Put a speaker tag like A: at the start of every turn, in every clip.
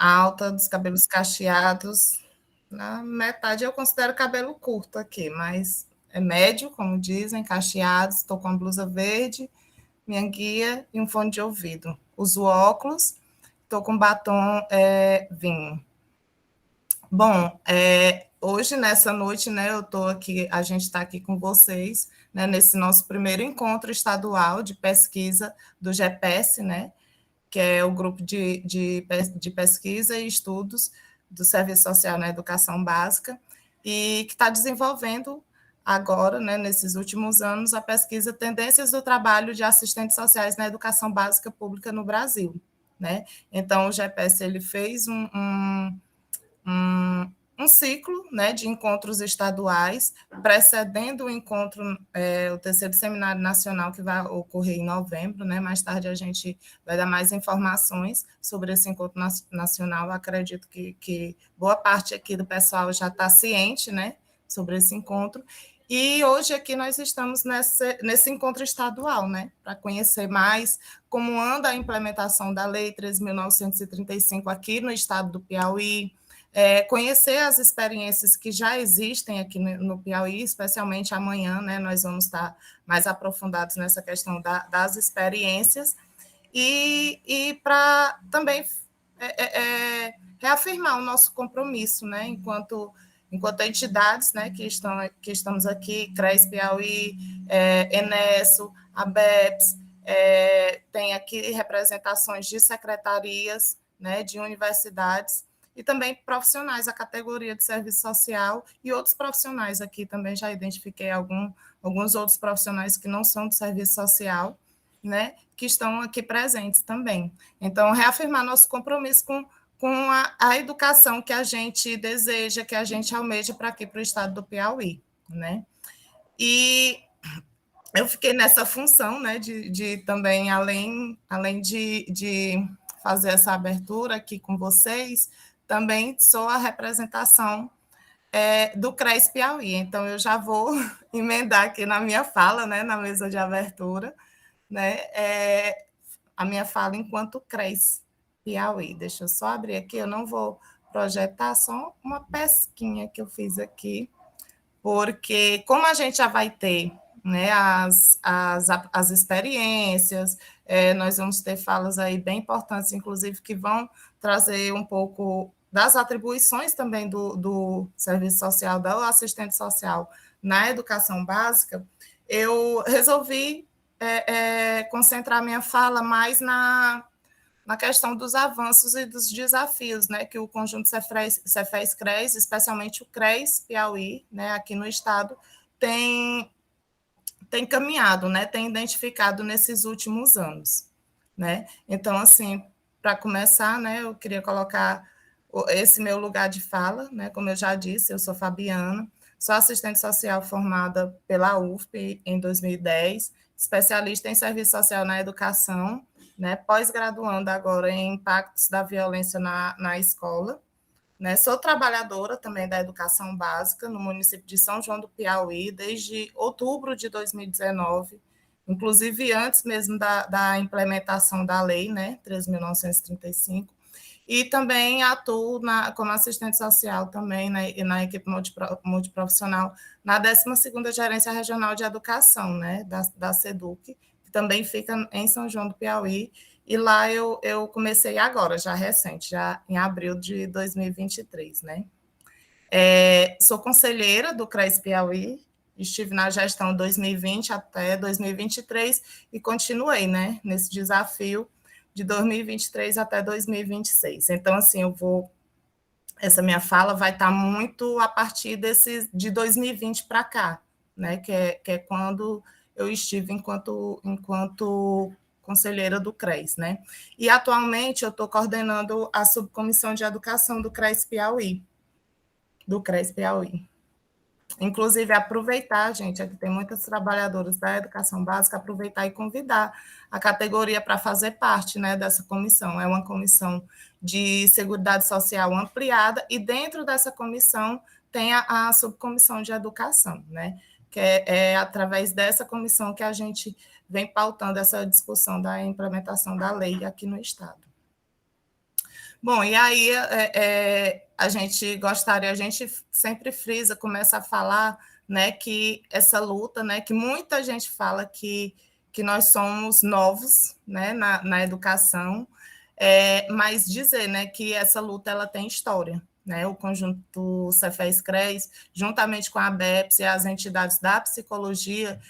A: alta, dos cabelos cacheados. Na metade eu considero cabelo curto aqui, mas é médio, como dizem, cacheados. Estou com a blusa verde, minha guia e um fone de ouvido. Uso óculos, estou com batom vinho. Bom, hoje, nessa noite, né, a gente está aqui com vocês, né, nesse nosso primeiro encontro estadual de pesquisa do GEPES, né, que é o grupo de pesquisa e estudos do Serviço Social na Educação Básica, e que está desenvolvendo agora, né, nesses últimos anos, a pesquisa Tendências do Trabalho de Assistentes Sociais na Educação Básica Pública no Brasil. Né? Então, o GEPES ele fez um ciclo, né, de encontros estaduais, precedendo o encontro, o terceiro seminário nacional, que vai ocorrer em novembro, né, mais tarde a gente vai dar mais informações sobre esse encontro nacional. Eu acredito que boa parte aqui do pessoal já está ciente, né, sobre esse encontro, e hoje aqui nós estamos nesse encontro estadual, né, para conhecer mais como anda a implementação da Lei 13.935 aqui no estado do Piauí, conhecer as experiências que já existem aqui no Piauí, especialmente amanhã, né, nós vamos estar mais aprofundados nessa questão das experiências, e para também reafirmar o nosso compromisso, né, enquanto entidades, né, que estamos aqui, CRES Piauí, Enesso, ABEPS, tem aqui representações de secretarias, né, de universidades, e também profissionais da categoria de serviço social e outros profissionais aqui também já identifiquei alguns outros profissionais que não são do serviço social, né, que estão aqui presentes também. Então, reafirmar nosso compromisso com a educação que a gente deseja, que a gente almeja para aqui, para o estado do Piauí, né? E eu fiquei nessa função, né, de também, além de fazer essa abertura aqui com vocês, também sou a representação do CRES Piauí. Então, eu já vou emendar aqui na minha fala, né, na mesa de abertura, né, a minha fala enquanto CRES Piauí. Deixa eu só abrir aqui, eu não vou projetar, só uma pesquinha que eu fiz aqui, porque como a gente já vai ter, né, as experiências, nós vamos ter falas aí bem importantes, inclusive, que vão trazer um pouco das atribuições também do serviço social, do assistente social na educação básica, eu resolvi concentrar minha fala mais na questão dos avanços e dos desafios, né, que o conjunto Cefes-CRES, especialmente o CRES Piauí, né, aqui no estado, tem caminhado, né, tem identificado nesses últimos anos, né? Então, assim, para começar, né, eu queria colocar esse meu lugar de fala, né, como eu já disse, eu sou Fabiana, sou assistente social formada pela UFP em 2010, especialista em serviço social na educação, né, pós-graduando agora em impactos da violência na escola, né? Sou trabalhadora também da educação básica no município de São João do Piauí desde outubro de 2019, inclusive antes mesmo da implementação da lei, né, 13.935, e também atuo como assistente social também na equipe multiprofissional na 12ª Gerência Regional de Educação, né, da SEDUC, que também fica em São João do Piauí, e lá eu comecei agora, já recente, já em abril de 2023, né. Sou conselheira do CRES Piauí, estive na gestão 2020 até 2023 e continuei, né, nesse desafio de 2023 até 2026. Então, assim, essa minha fala vai estar muito a partir de 2020 para cá, né, que é quando eu estive enquanto conselheira do CRES, né? E atualmente eu estou coordenando a subcomissão de educação do CRES Piauí. Inclusive, aproveitar, gente, aqui tem muitos trabalhadores da educação básica, aproveitar e convidar a categoria para fazer parte, né, dessa comissão. É uma comissão de Seguridade Social ampliada, e dentro dessa comissão tem a subcomissão de educação, né, que é através dessa comissão que a gente vem pautando essa discussão da implementação da lei aqui no Estado. Bom, e aí a gente gostaria, a gente sempre frisa, começa a falar, né, que essa luta, né, que muita gente fala que nós somos novos, né, na educação, mas dizer, né, que essa luta ela tem história, né, o conjunto Cefez-CRES, juntamente com a ABEPS e as entidades da psicologia,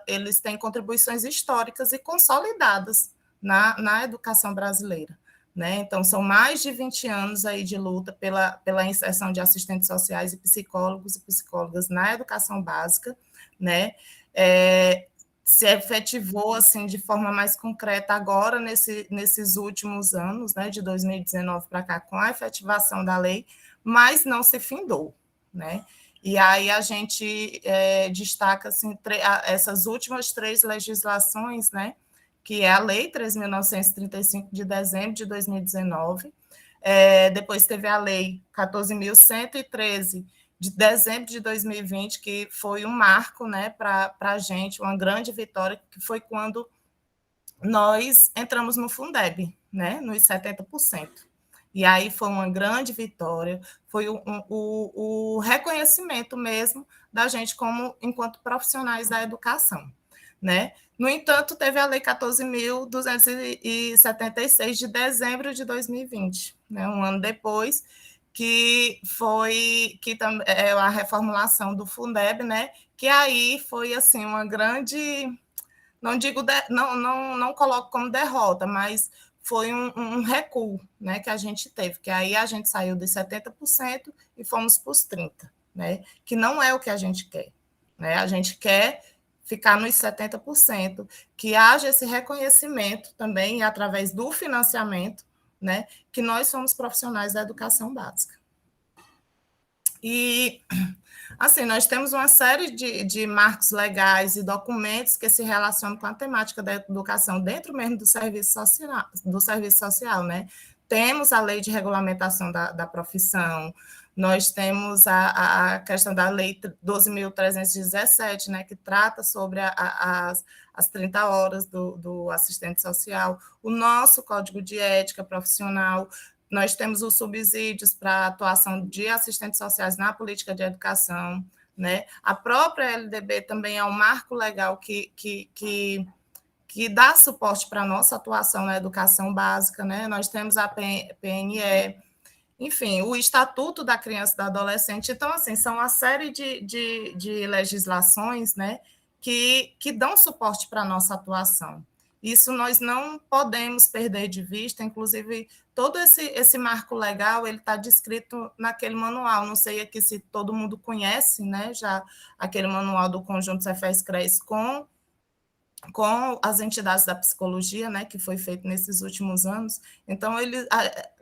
A: eles têm contribuições históricas e consolidadas na educação brasileira. Né? Então, são mais de 20 anos aí de luta pela inserção de assistentes sociais e psicólogas na educação básica, né? Se efetivou assim de forma mais concreta agora nesses últimos anos, né, de 2019 para cá, com a efetivação da lei, mas não se findou, né? E aí a gente destaca assim, essas últimas 3 legislações, né? Que é a Lei 3.935, de dezembro de 2019. Depois teve a Lei 14.113, de dezembro de 2020, que foi um marco, né, para a gente, uma grande vitória, que foi quando nós entramos no Fundeb, né, nos 70%. E aí foi uma grande vitória, foi o reconhecimento mesmo da gente como enquanto profissionais da educação, né? No entanto, teve a Lei 14.276 de dezembro de 2020, né? Um ano depois, que foi que é a reformulação do Fundeb, né? Que aí foi assim uma grande, não digo não coloco como derrota, mas foi um recuo, né, que a gente teve, que aí a gente saiu dos 70% e fomos para os 30%, né? Que não é o que a gente quer, né? A gente quer ficar nos 70%, que haja esse reconhecimento também através do financiamento, né, que nós somos profissionais da educação básica. E, assim, nós temos uma série de marcos legais e documentos que se relacionam com a temática da educação dentro mesmo do serviço social, né? Temos a lei de regulamentação da profissão, nós temos a questão da lei 12.317, né, que trata sobre as 30 horas do assistente social, o nosso código de ética profissional. Nós temos os subsídios para a atuação de assistentes sociais na política de educação, né? A própria LDB também é um marco legal que dá suporte para a nossa atuação na educação básica, né? Nós temos a PNE, enfim, o Estatuto da Criança e do Adolescente. Então, assim, são uma série de legislações, né, que dão suporte para a nossa atuação. Isso nós não podemos perder de vista, inclusive todo esse marco legal ele está descrito naquele manual. Não sei aqui se todo mundo conhece, né, já aquele manual do Conjunto Cefez-CRES com as entidades da psicologia, né, que foi feito nesses últimos anos. Então,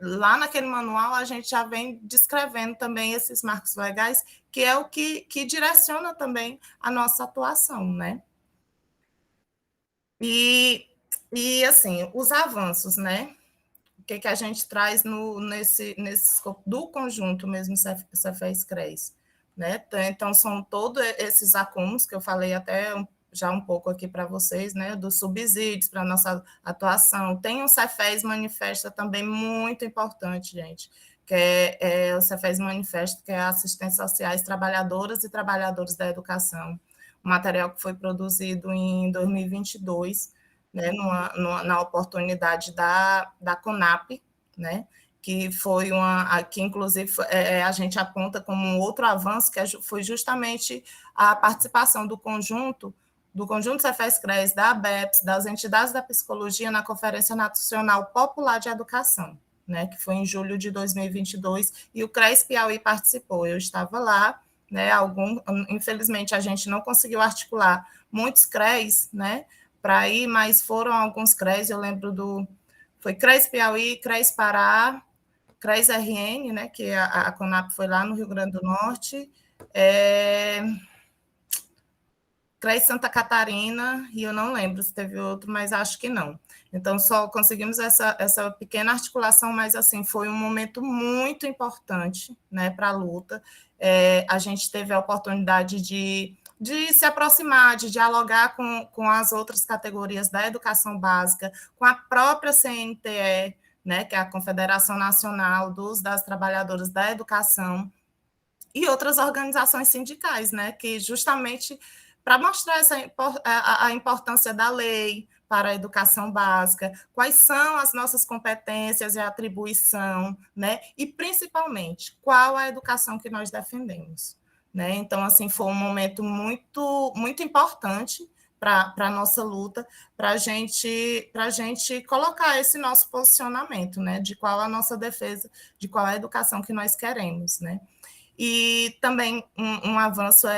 A: lá naquele manual, a gente já vem descrevendo também esses marcos legais, que é o que direciona também a nossa atuação, né? E assim, os avanços, né? O que a gente traz nesse escopo do conjunto mesmo Cefez-CRES, né? Então, são todos esses acúmulos que eu falei até já um pouco aqui para vocês, né? Dos subsídios para a nossa atuação. Tem um Cefez Manifesta também muito importante, gente, que é o Cefez Manifesta, que é Assistentes Sociais Trabalhadoras e Trabalhadores da Educação, um material que foi produzido em 2022, né, na oportunidade da CONAP, né, que foi que inclusive a gente aponta como um outro avanço, que foi justamente a participação do conjunto Cefez-CRES, da ABEPS, das entidades da psicologia na Conferência Nacional Popular de Educação, né, que foi em julho de 2022, e o CRES Piauí participou. Eu estava lá, né, infelizmente a gente não conseguiu articular muitos CRES, né, para ir, mas foram alguns CRES, eu lembro foi CRES Piauí, CRES Pará, CRES RN, né, que a CONAP foi lá no Rio Grande do Norte, CRES Santa Catarina, e eu não lembro se teve outro, mas acho que não. Então, só conseguimos essa pequena articulação, mas, assim, foi um momento muito importante, né, para a luta. A gente teve a oportunidade de se aproximar, de dialogar com as outras categorias da educação básica, com a própria CNTE, né, que é a Confederação Nacional das Trabalhadoras da Educação, e outras organizações sindicais, né, que justamente para mostrar a importância da lei para a educação básica, quais são as nossas competências e atribuição, né, e principalmente qual a educação que nós defendemos, né? Então, assim, foi um momento muito importante para a nossa luta, para a gente colocar esse nosso posicionamento, né, de qual a nossa defesa, de qual a educação que nós queremos, né? E também um avanço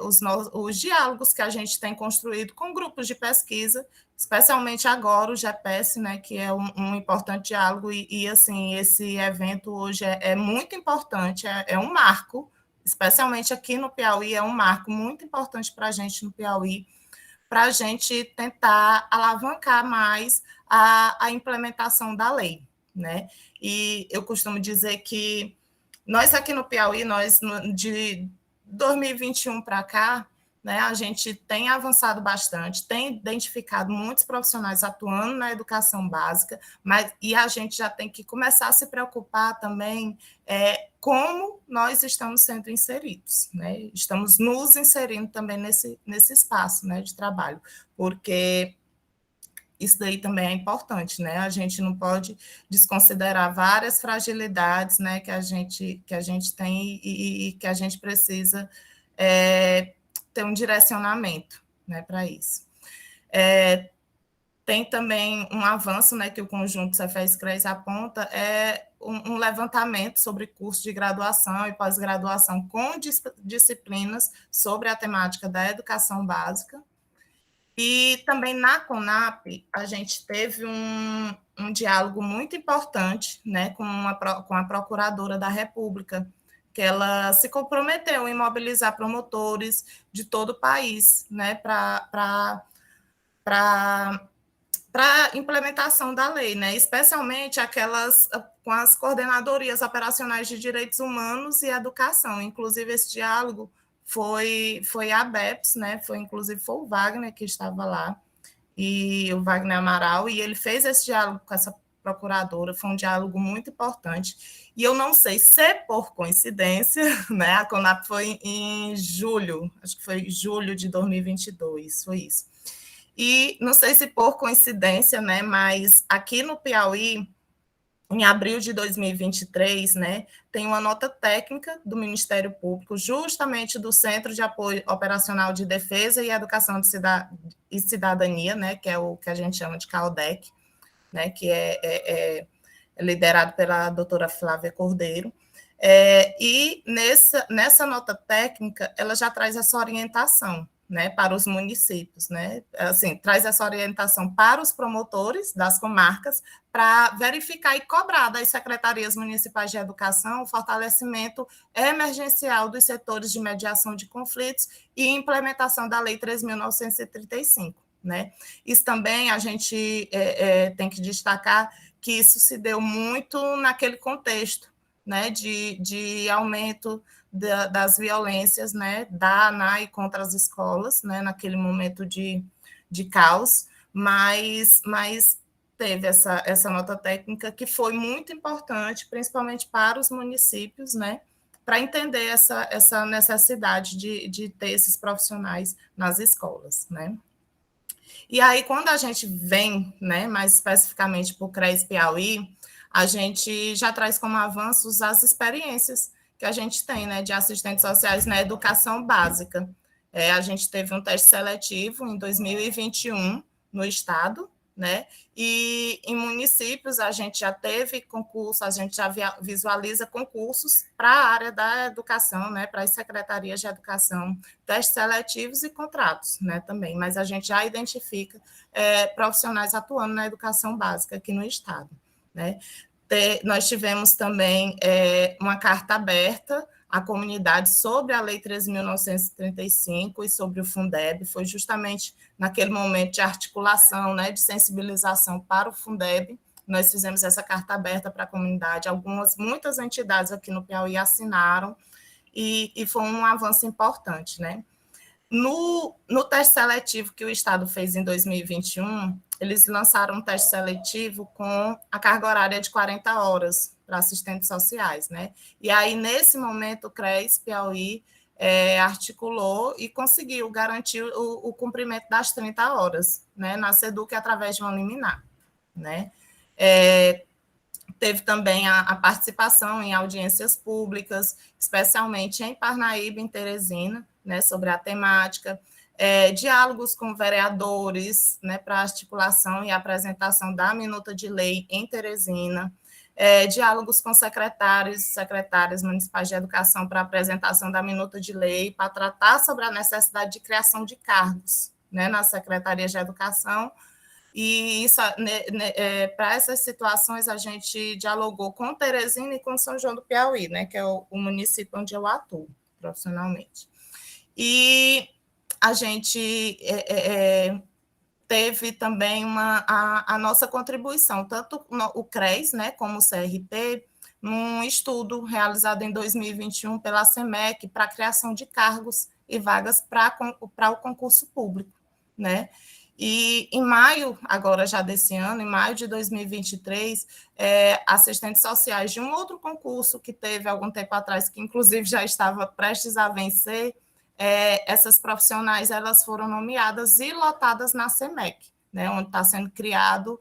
A: os diálogos que a gente tem construído com grupos de pesquisa, especialmente agora o GEPES, né, que é um importante diálogo, assim, esse evento hoje é muito importante, é um marco, especialmente aqui no Piauí, é um marco muito importante para a gente no Piauí, para a gente tentar alavancar mais a implementação da lei, né? E eu costumo dizer que nós aqui no Piauí, de 2021 para cá, né, a gente tem avançado bastante, tem identificado muitos profissionais atuando na educação básica, e a gente já tem que começar a se preocupar também como nós estamos sendo inseridos, né? Estamos nos inserindo também nesse espaço, né, de trabalho, porque isso daí também é importante, né? A gente não pode desconsiderar várias fragilidades, né, que a gente tem e que a gente precisa ter um direcionamento, né, para isso. Tem também um avanço, né, que o conjunto Cefez-CRES aponta, um levantamento sobre curso de graduação e pós-graduação com disciplinas sobre a temática da educação básica. E também na CONAP, a gente teve um diálogo muito importante, né, com a Procuradora da República, que ela se comprometeu em mobilizar promotores de todo o país, né, para a implementação da lei, né, especialmente aquelas com as coordenadorias operacionais de direitos humanos e educação. Inclusive, esse diálogo foi a BEPS, né? Inclusive foi o Wagner que estava lá, e o Wagner Amaral, e ele fez esse diálogo com essa procuradora, foi um diálogo muito importante. E eu não sei se por coincidência, né? A CONAP foi em julho, acho que foi julho de 2022, foi isso. E não sei se por coincidência, né? Mas aqui no Piauí, em abril de 2023, né, tem uma nota técnica do Ministério Público, justamente do Centro de Apoio Operacional de Defesa e Educação e Cidadania, né, que é o que a gente chama de CAUDEC, né, que é liderado pela doutora Flávia Cordeiro. E nessa nota técnica, ela já traz essa orientação, né, para os municípios, né, assim, traz essa orientação para os promotores das comarcas para verificar e cobrar das secretarias municipais de educação o fortalecimento emergencial dos setores de mediação de conflitos e implementação da Lei 3.935, né. Isso também a gente tem que destacar que isso se deu muito naquele contexto, né, de aumento das violências, né, da ANAI contra as escolas, né, naquele momento de caos, mas teve essa nota técnica que foi muito importante, principalmente para os municípios, né, para entender essa necessidade de ter esses profissionais nas escolas, né. E aí, quando a gente vem, né, mais especificamente para o CRES Piauí, a gente já traz como avanços as experiências que a gente tem, né, de assistentes sociais na educação básica. A gente teve um teste seletivo em 2021 no estado, né, e em municípios a gente já teve concurso, a gente já visualiza concursos para a área da educação, né, para as secretarias de educação, testes seletivos e contratos, né, também, mas a gente já identifica profissionais atuando na educação básica aqui no estado, né. Nós tivemos também uma carta aberta à comunidade sobre a Lei 13.935 e sobre o Fundeb, foi justamente naquele momento de articulação, né, de sensibilização para o Fundeb, nós fizemos essa carta aberta para a comunidade, muitas entidades aqui no Piauí assinaram, e foi um avanço importante, né. No teste seletivo que o Estado fez em 2021, eles lançaram um teste seletivo com a carga horária de 40 horas para assistentes sociais, né? E aí, nesse momento, o CRES Piauí articulou e conseguiu garantir o cumprimento das 30 horas, né? Na SEDUC, através de uma liminar, né? Teve também a participação em audiências públicas, especialmente em Parnaíba e em Teresina, né, sobre a temática, diálogos com vereadores, né, para articulação e apresentação da minuta de lei em Teresina, diálogos com secretários e secretárias municipais de educação para apresentação da minuta de lei, para tratar sobre a necessidade de criação de cargos, né, nas secretarias de educação. E isso, para essas situações, a gente dialogou com Teresina e com São João do Piauí, né, que é o município onde eu atuo profissionalmente. E a gente teve também a nossa contribuição, tanto o CRES, né, como o CRP, num estudo realizado em 2021 pela SEMEC para a criação de cargos e vagas para o concurso público, né? E em maio, agora já desse ano, em maio de 2023, assistentes sociais de um outro concurso que teve algum tempo atrás, que inclusive já estava prestes a vencer, essas profissionais elas foram nomeadas e lotadas na SEMEC, né, onde está sendo criado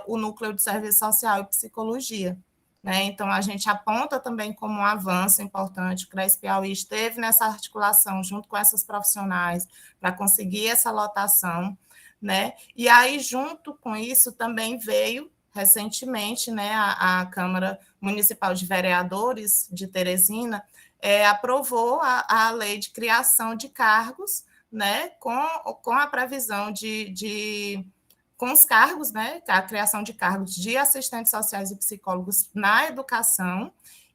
A: o Núcleo de Serviço Social e Psicologia. Né? Então, a gente aponta também como um avanço importante, o CRES Piauí esteve nessa articulação junto com essas profissionais para conseguir essa lotação, né? E aí, junto com isso, também veio recentemente, né, a Câmara Municipal de Vereadores de Teresina aprovou a lei de criação de cargos, né, com a previsão com os cargos, né, a criação de cargos de assistentes sociais e psicólogos na educação,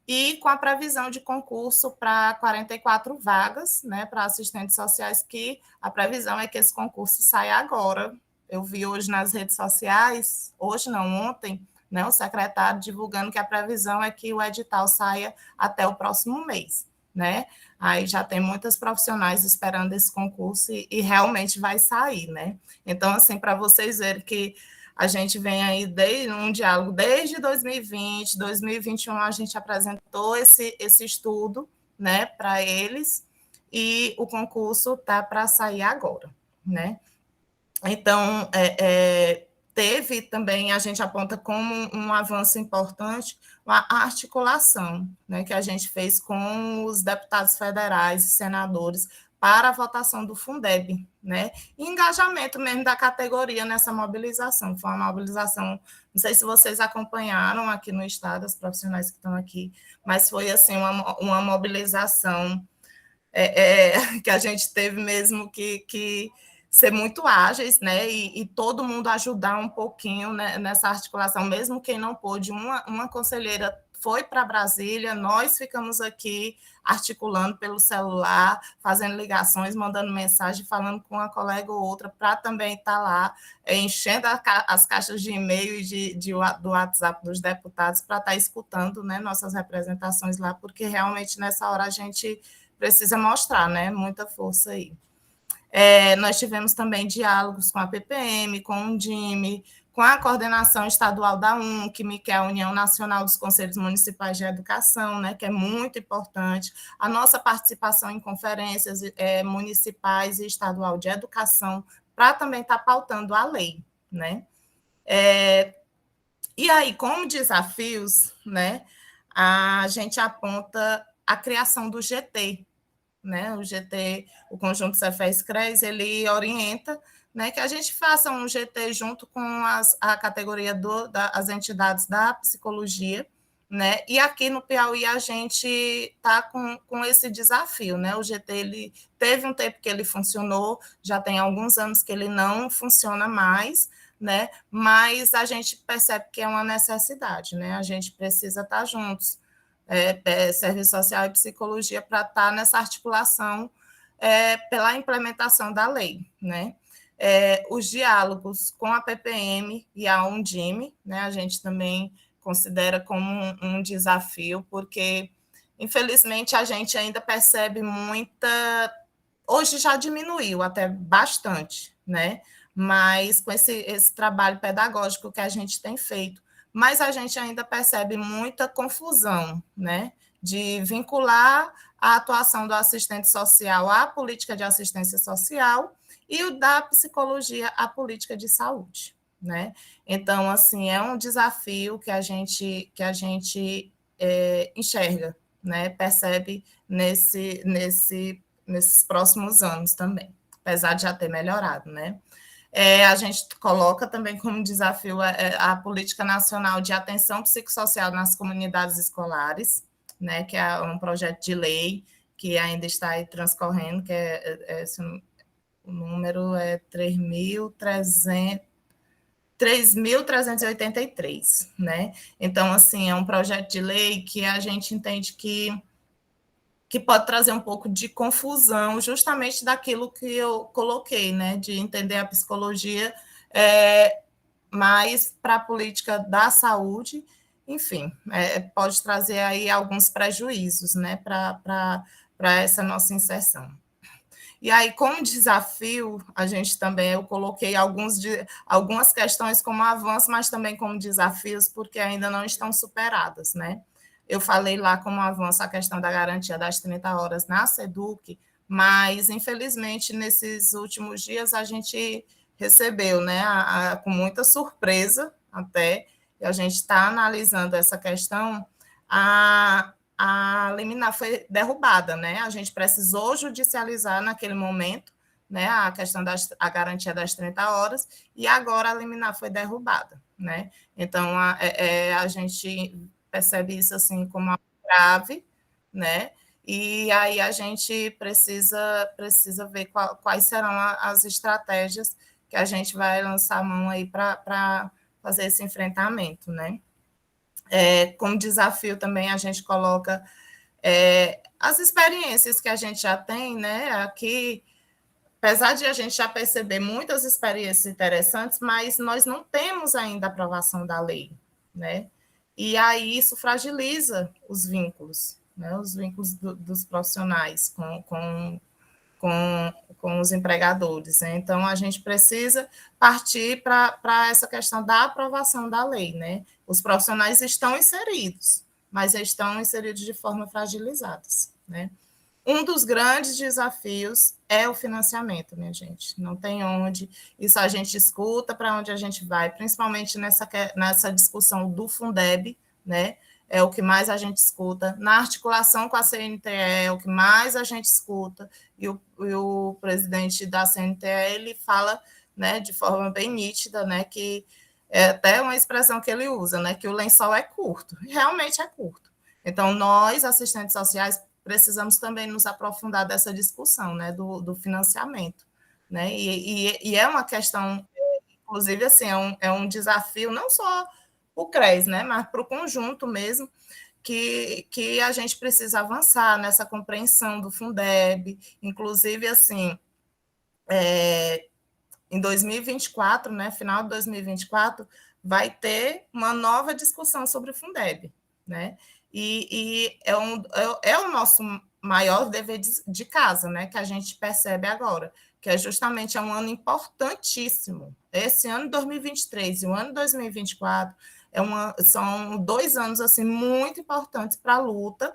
A: e com a previsão de concurso para 44 vagas, né, para assistentes sociais, que a previsão é que esse concurso saia agora. Eu vi hoje nas redes sociais, hoje não, ontem, né, o secretário divulgando que a previsão é que o edital saia até o próximo mês, né? Aí já tem muitas profissionais esperando esse concurso e realmente vai sair, né? Então, assim, para vocês verem que a gente vem aí desde um diálogo desde 2020, 2021, a gente apresentou esse estudo, né, para eles, e o concurso tá para sair agora, né? Então, teve também, a gente aponta como um avanço importante, a articulação, né, que a gente fez com os deputados federais e senadores para a votação do Fundeb, né, e engajamento mesmo da categoria nessa mobilização. Foi uma mobilização, não sei se vocês acompanharam aqui no estado, os profissionais que estão aqui, mas foi assim uma mobilização que a gente teve mesmo que ser muito ágeis, né, e todo mundo ajudar um pouquinho, né, nessa articulação, mesmo quem não pôde. Uma conselheira foi para Brasília, nós ficamos aqui articulando pelo celular, fazendo ligações, mandando mensagem, falando com uma colega ou outra, para também estar lá, enchendo as caixas de e-mail e do WhatsApp dos deputados, para estar escutando, né, nossas representações lá, porque realmente nessa hora a gente precisa mostrar, né, muita força aí. Nós tivemos também diálogos com a PPM, com o Undime, com a coordenação estadual da UNCM, que é a União Nacional dos Conselhos Municipais de Educação, né, que é muito importante, a nossa participação em conferências municipais e estadual de educação, para também estar pautando a lei, né? E aí, como desafios, né, a gente aponta a criação do GT, né? O GT, o Conjunto Cefes-CRES, ele orienta, né, que a gente faça um GT junto com a categoria das entidades da psicologia, né? E aqui no Piauí a gente está com esse desafio, né? O GT ele teve um tempo que ele funcionou, já tem alguns anos que ele não funciona mais, né? Mas a gente percebe que é uma necessidade, né? A gente precisa estar juntos. Serviço social e psicologia, para estar nessa articulação pela implementação da lei, né? Os diálogos com a PPM e a Undime, né, a gente também considera como um desafio, porque, infelizmente, a gente ainda percebe muita Hoje já diminuiu até bastante, né? Mas com esse trabalho pedagógico que a gente tem feito. Mas a gente ainda percebe muita confusão, né? De vincular a atuação do assistente social à política de assistência social e o da psicologia à política de saúde, né? Então, assim, é um desafio que a gente enxerga, né? Percebe nesses próximos anos também, apesar de já ter melhorado, né? A gente coloca também como desafio a política nacional de atenção psicossocial nas comunidades escolares, né? Que é um projeto de lei que ainda está aí transcorrendo, que o número é 3.383, né? Então, assim, é um projeto de lei que a gente entende que pode trazer um pouco de confusão, justamente daquilo que eu coloquei, né, de entender a psicologia mais para a política da saúde, enfim, pode trazer aí alguns prejuízos, né, para essa nossa inserção. E aí, como desafio, a gente também, eu coloquei algumas questões como avanço, mas também como desafios, porque ainda não estão superadas, né? Eu falei lá como avanço a questão da garantia das 30 horas na SEDUC, mas, infelizmente, nesses últimos dias, a gente recebeu, né, com muita surpresa até, e a gente está analisando essa questão, a liminar foi derrubada, né? A gente precisou judicializar naquele momento, né, a questão a garantia das 30 horas, e agora a liminar foi derrubada, né? Então, a gente percebe isso assim como algo grave, né? E aí a gente precisa ver quais serão as estratégias que a gente vai lançar a mão aí para fazer esse enfrentamento, né? Como desafio também a gente coloca as experiências que a gente já tem, né? Aqui, apesar de a gente já perceber muitas experiências interessantes, mas nós não temos ainda a aprovação da lei, né? E aí isso fragiliza os vínculos, né? Os vínculos dos profissionais com, com os empregadores, né? Então, a gente precisa partir para essa questão da aprovação da lei, né? Os profissionais estão inseridos, mas estão inseridos de forma fragilizadas, né? Um dos grandes desafios é o financiamento, minha gente. Não tem onde. Isso a gente escuta para onde a gente vai, principalmente nessa discussão do Fundeb, né? É o que mais a gente escuta. Na articulação com a CNTE, é o que mais a gente escuta. E o presidente da CNTE, ele fala, né, de forma bem nítida, né, que é até uma expressão que ele usa, né, que o lençol é curto. Realmente é curto. Então, nós, assistentes sociais, precisamos também nos aprofundar dessa discussão, né, do financiamento, né, e é uma questão, inclusive, assim, é um desafio não só o CRES, né, mas para o conjunto mesmo, que a gente precisa avançar nessa compreensão do Fundeb, inclusive, assim, em 2024, né, final de 2024, vai ter uma nova discussão sobre o Fundeb, né? E é o nosso maior dever de casa, né, que a gente percebe agora, que é justamente um ano importantíssimo. Esse ano de 2023 e o ano de 2024 são 2 anos assim muito importantes para a luta,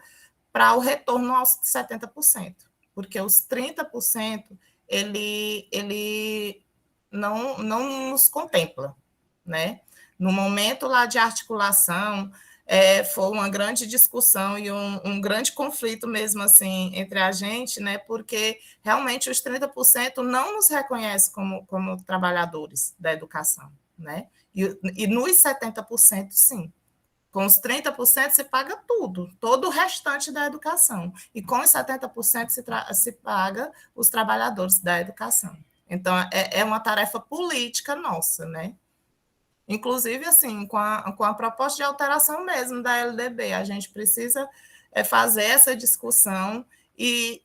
A: para o retorno aos 70%, porque os 30% ele não nos contempla, né? No momento lá de articulação, foi uma grande discussão e um grande conflito mesmo assim entre a gente, né? Porque realmente os 30% não nos reconhece como trabalhadores da educação, né? E nos 70%, sim. Com os 30% se paga tudo, todo o restante da educação. E com os 70% se paga os trabalhadores da educação. Então, é uma tarefa política nossa, né? Inclusive, assim, com a proposta de alteração mesmo da LDB, a gente precisa fazer essa discussão e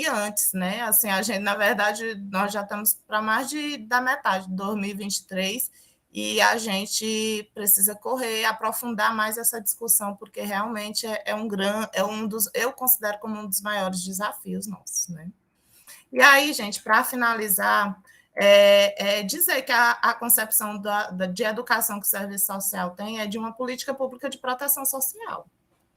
A: antes, né? Assim, a gente, na verdade, nós já estamos para mais da metade de 2023 e a gente precisa correr, aprofundar mais essa discussão, porque realmente é um dos, eu considero como um dos maiores desafios nossos, né? E aí, gente, para finalizar, dizer que a concepção de educação que o serviço social tem é de uma política pública de proteção social,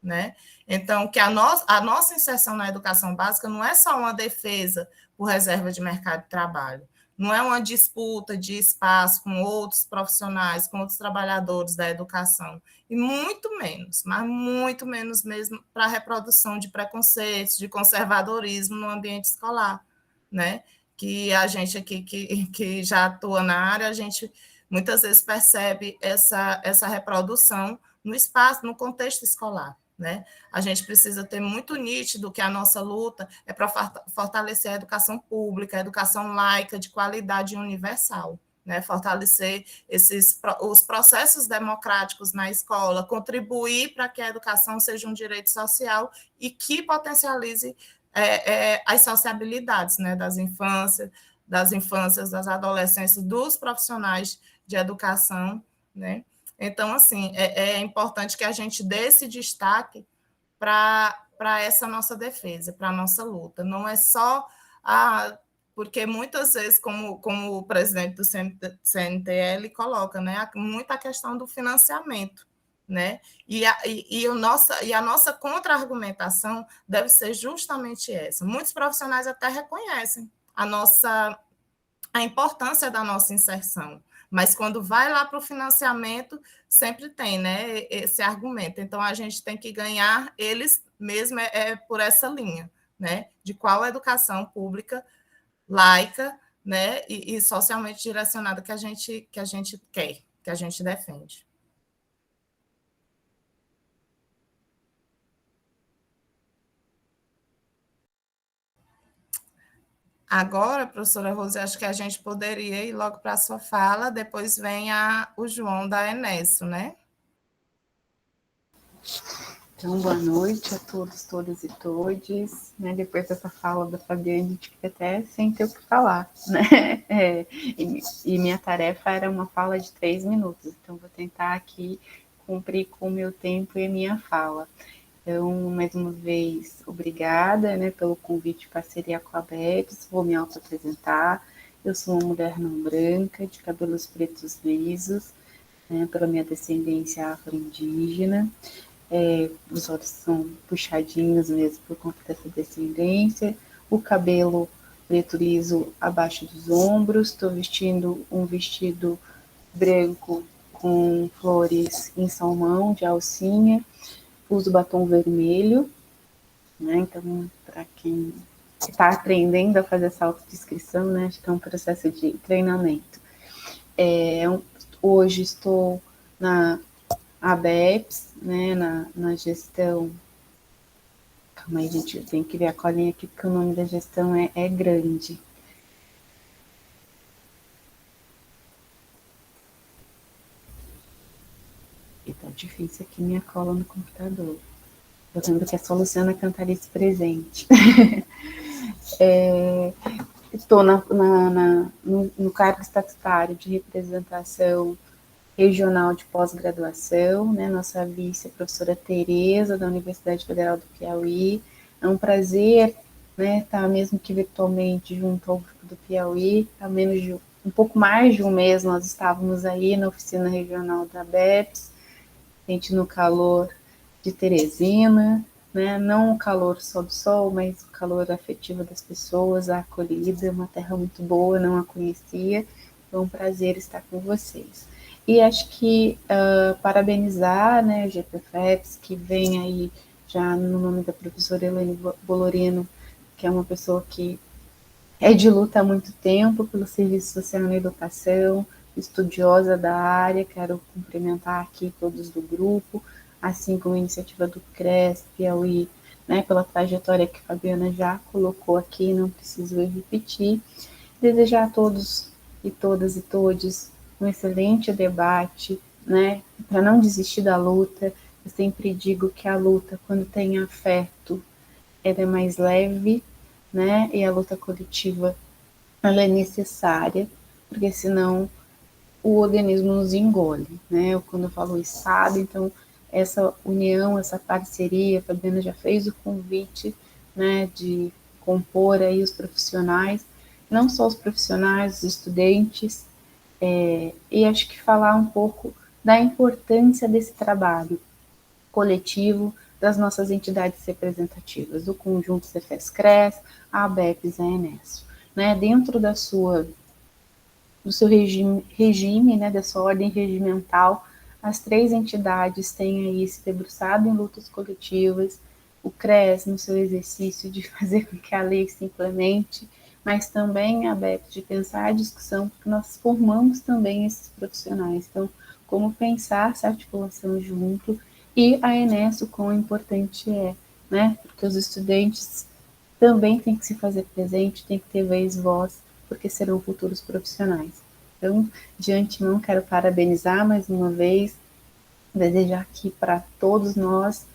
A: né? Então, que a nossa inserção na educação básica não é só uma defesa por reserva de mercado de trabalho, não é uma disputa de espaço com outros profissionais, com outros trabalhadores da educação, e muito menos, mas muito menos mesmo para a reprodução de preconceitos, de conservadorismo no ambiente escolar, né? Que a gente aqui que já atua na área, a gente muitas vezes percebe essa reprodução no espaço, no contexto escolar. Né? A gente precisa ter muito nítido que a nossa luta é para fortalecer a educação pública, a educação laica, de qualidade universal, né? Fortalecer os processos democráticos na escola, contribuir para que a educação seja um direito social e que potencialize as sociabilidades, né? Das infâncias, das adolescências, dos profissionais de educação, né? Então, assim, é importante que a gente dê esse destaque para essa nossa defesa, para a nossa luta. Não é só porque muitas vezes, como o presidente do CNTL coloca, né, muita questão do financiamento, né? E a nossa contra-argumentação deve ser justamente essa. Muitos profissionais até reconhecem a importância da nossa inserção, mas quando vai lá para o financiamento, sempre tem, né, esse argumento. Então, a gente tem que ganhar eles mesmo por essa linha, né, de qual educação pública, laica, né, e socialmente direcionada que a gente quer, que a gente defende. Agora, professora Rose, acho que a gente poderia ir logo para a sua fala, depois vem o João da Enesso, né?
B: Então, boa noite a todos, todas e todes. Né? Depois dessa fala da Fabiane, a gente fica até sem ter o que falar. Né? E minha tarefa era uma fala de 3 minutos, então vou tentar aqui cumprir com o meu tempo e a minha fala. Então, mais uma vez, obrigada, né, pelo convite de parceria com a BEPS. Vou me auto-apresentar. Eu sou uma mulher não branca, de cabelos pretos lisos, né, pela minha descendência afro-indígena. Os olhos são puxadinhos mesmo por conta dessa descendência. O cabelo preto liso abaixo dos ombros. Estou vestindo um vestido branco com flores em salmão, de alcinha. Uso batom vermelho, né? Então, para quem está aprendendo a fazer essa autodescrição, né? Acho que é um processo de treinamento. Hoje estou na ABEPS, né? Na gestão. Calma aí, gente, eu tenho que ver a colinha aqui, porque o nome da gestão é grande. E tá difícil aqui minha cola no computador. Eu lembro que é só Luciana Cantarice presente. Estou no cargo estatutário de representação regional de pós-graduação, né? Nossa vice, a professora Tereza, da Universidade Federal do Piauí. É um prazer, né, estar mesmo que virtualmente junto ao grupo do Piauí. Há menos de um pouco mais de um mês nós estávamos aí na oficina regional da BEPS, gente no calor de Teresina, né? Não o calor só do sol, mas o calor afetivo das pessoas, a acolhida, uma terra muito boa, não a conhecia. Foi um prazer estar com vocês. E acho que parabenizar, né, o GPFEPS, que vem aí já no nome da professora Elaine Bolorino, que é uma pessoa que é de luta há muito tempo pelo serviço social na educação, estudiosa da área. Quero cumprimentar aqui todos do grupo, assim como a iniciativa do CRES, Piauí, né, pela trajetória que a Fabiana já colocou aqui, não preciso repetir. Desejar a todos e todas e todes um excelente debate, né, para não desistir da luta. Eu sempre digo que a luta, quando tem afeto, ela é mais leve, né, e a luta coletiva, ela é necessária, porque senão o organismo nos engole, né? Quando eu falo Estado, então essa união, essa parceria, a Fabiana já fez o convite, né, de compor aí os profissionais, não só os profissionais, os estudantes, e acho que falar um pouco da importância desse trabalho coletivo das nossas entidades representativas, do conjunto Cefes-Cres, a ABEPS e a Enesco. Né? Dentro do seu regime, né, da sua ordem regimental, as três entidades têm aí se debruçado em lutas coletivas, o CRES no seu exercício de fazer com que a lei se implemente, mas também a ABEPS de pensar a discussão, porque nós formamos também esses profissionais. Então, como pensar essa articulação junto, e a Enes, o quão importante é, né? Porque os estudantes também têm que se fazer presente, têm que ter vez e voz, porque serão futuros profissionais. Então, de antemão, quero parabenizar mais uma vez, desejar aqui para todos nós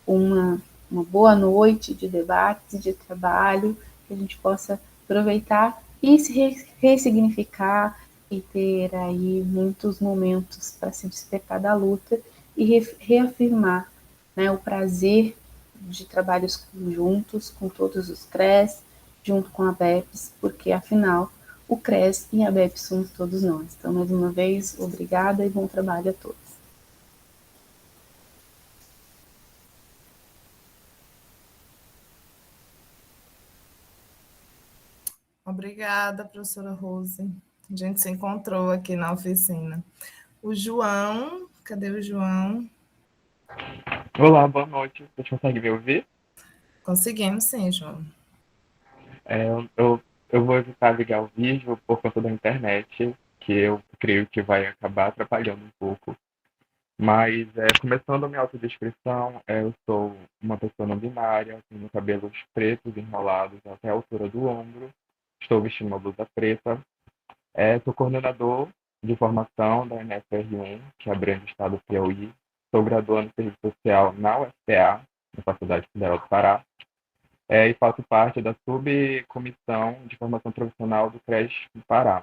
B: uma, uma boa noite de debates, de trabalho, que a gente possa aproveitar e se ressignificar e ter aí muitos momentos para se despertar da luta e reafirmar, né, o prazer de trabalhos conjuntos com todos os CRES, junto com a BEPS, porque afinal o CRES e a BEPS somos todos nós. Então, mais uma vez, obrigada e bom trabalho a todos.
A: Obrigada, professora Rose. A gente se encontrou aqui na oficina. O João, cadê o João?
C: Olá, boa noite. Você consegue me ouvir?
A: Conseguimos sim, João.
C: Eu vou evitar ligar o vídeo por conta da internet, que eu creio que vai acabar atrapalhando um pouco. Mas, começando a minha autodescrição, eu sou uma pessoa não binária, tenho cabelos pretos enrolados até a altura do ombro, estou vestindo uma blusa preta, sou coordenador de formação da NFR1, que abrange o estado do Piauí, sou graduando em Serviço Social na UFPA, na Faculdade Federal do Pará, e faço parte da subcomissão de formação profissional do CRES do Pará.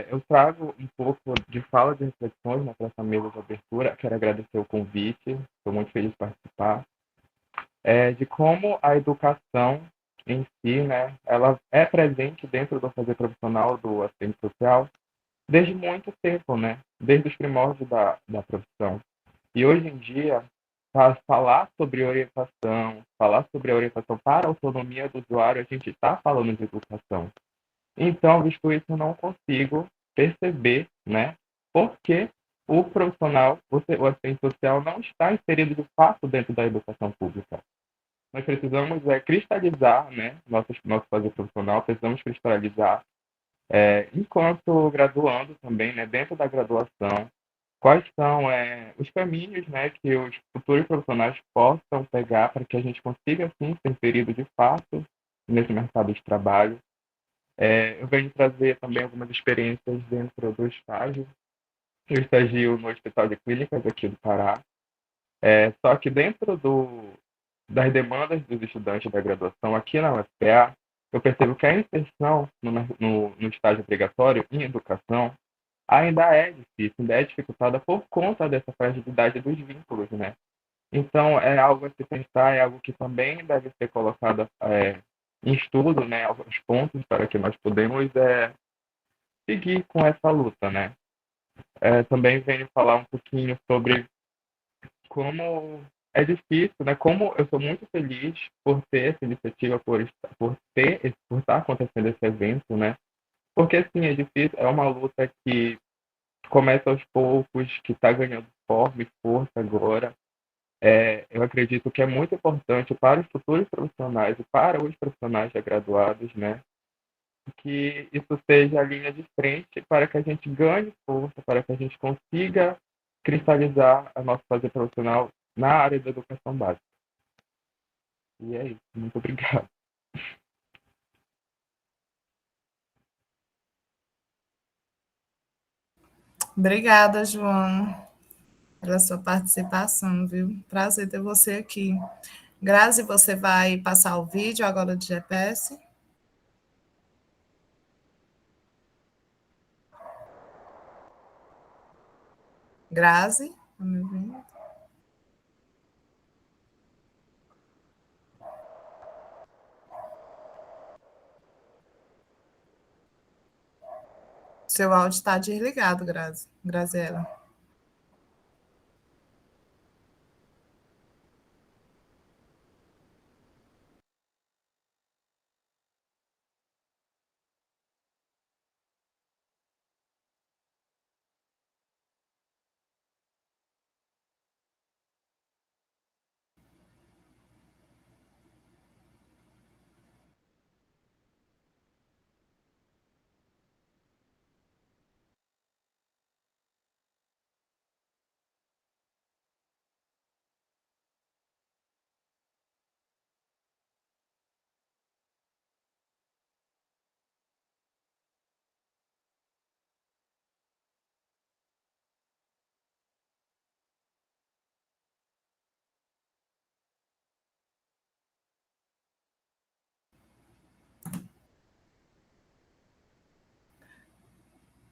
C: Eu trago um pouco de fala de reflexões nessa mesa de abertura. Quero agradecer o convite, estou muito feliz de participar. De como a educação em si, né, ela é presente dentro do fazer profissional do assistente social desde muito tempo, né, desde os primórdios da profissão. E hoje em dia, falar sobre orientação, falar sobre a orientação para a autonomia do usuário, a gente está falando de educação. Então, visto isso, eu não consigo perceber, né, por que o profissional, o assistente social, não está inserido de fato dentro da educação pública. Nós precisamos cristalizar, né, nosso fazer profissional, precisamos cristalizar, enquanto graduando também, né, dentro da graduação, quais são os caminhos, né, que os futuros profissionais possam pegar para que a gente consiga, sim, ser inserido de fato nesse mercado de trabalho. Eu venho trazer também algumas experiências dentro do estágio. Eu estagio no Hospital de Clínicas aqui do Pará. Só que dentro das demandas dos estudantes da graduação aqui na UFPA, eu percebo que a inserção no estágio obrigatório em educação ainda é difícil, ainda é dificultada por conta dessa fragilidade dos vínculos, né? Então, é algo a se pensar, é algo que também deve ser colocado em estudo, né, alguns pontos para que nós podemos seguir com essa luta, né? Também venho falar um pouquinho sobre como é difícil, né? Como eu sou muito feliz por ter essa iniciativa, por estar acontecendo esse evento, né? Porque, sim, é difícil, é uma luta que começa aos poucos, que está ganhando forma e força agora. Eu acredito que é muito importante para os futuros profissionais e para os profissionais já graduados, né, que isso seja a linha de frente para que a gente ganhe força, para que a gente consiga cristalizar a nossa fazer profissional na área da educação básica. E é isso. Muito obrigado.
A: Obrigada, João, pela sua participação, viu? Prazer ter você aqui. Grazi, você vai passar o vídeo agora do GPS? Grazi, tá me ouvindo? Seu áudio está desligado, Graziela.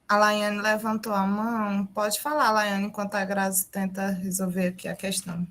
A: A Laiane levantou a mão. Pode falar, Laiane, enquanto a Grazi tenta resolver aqui a questão.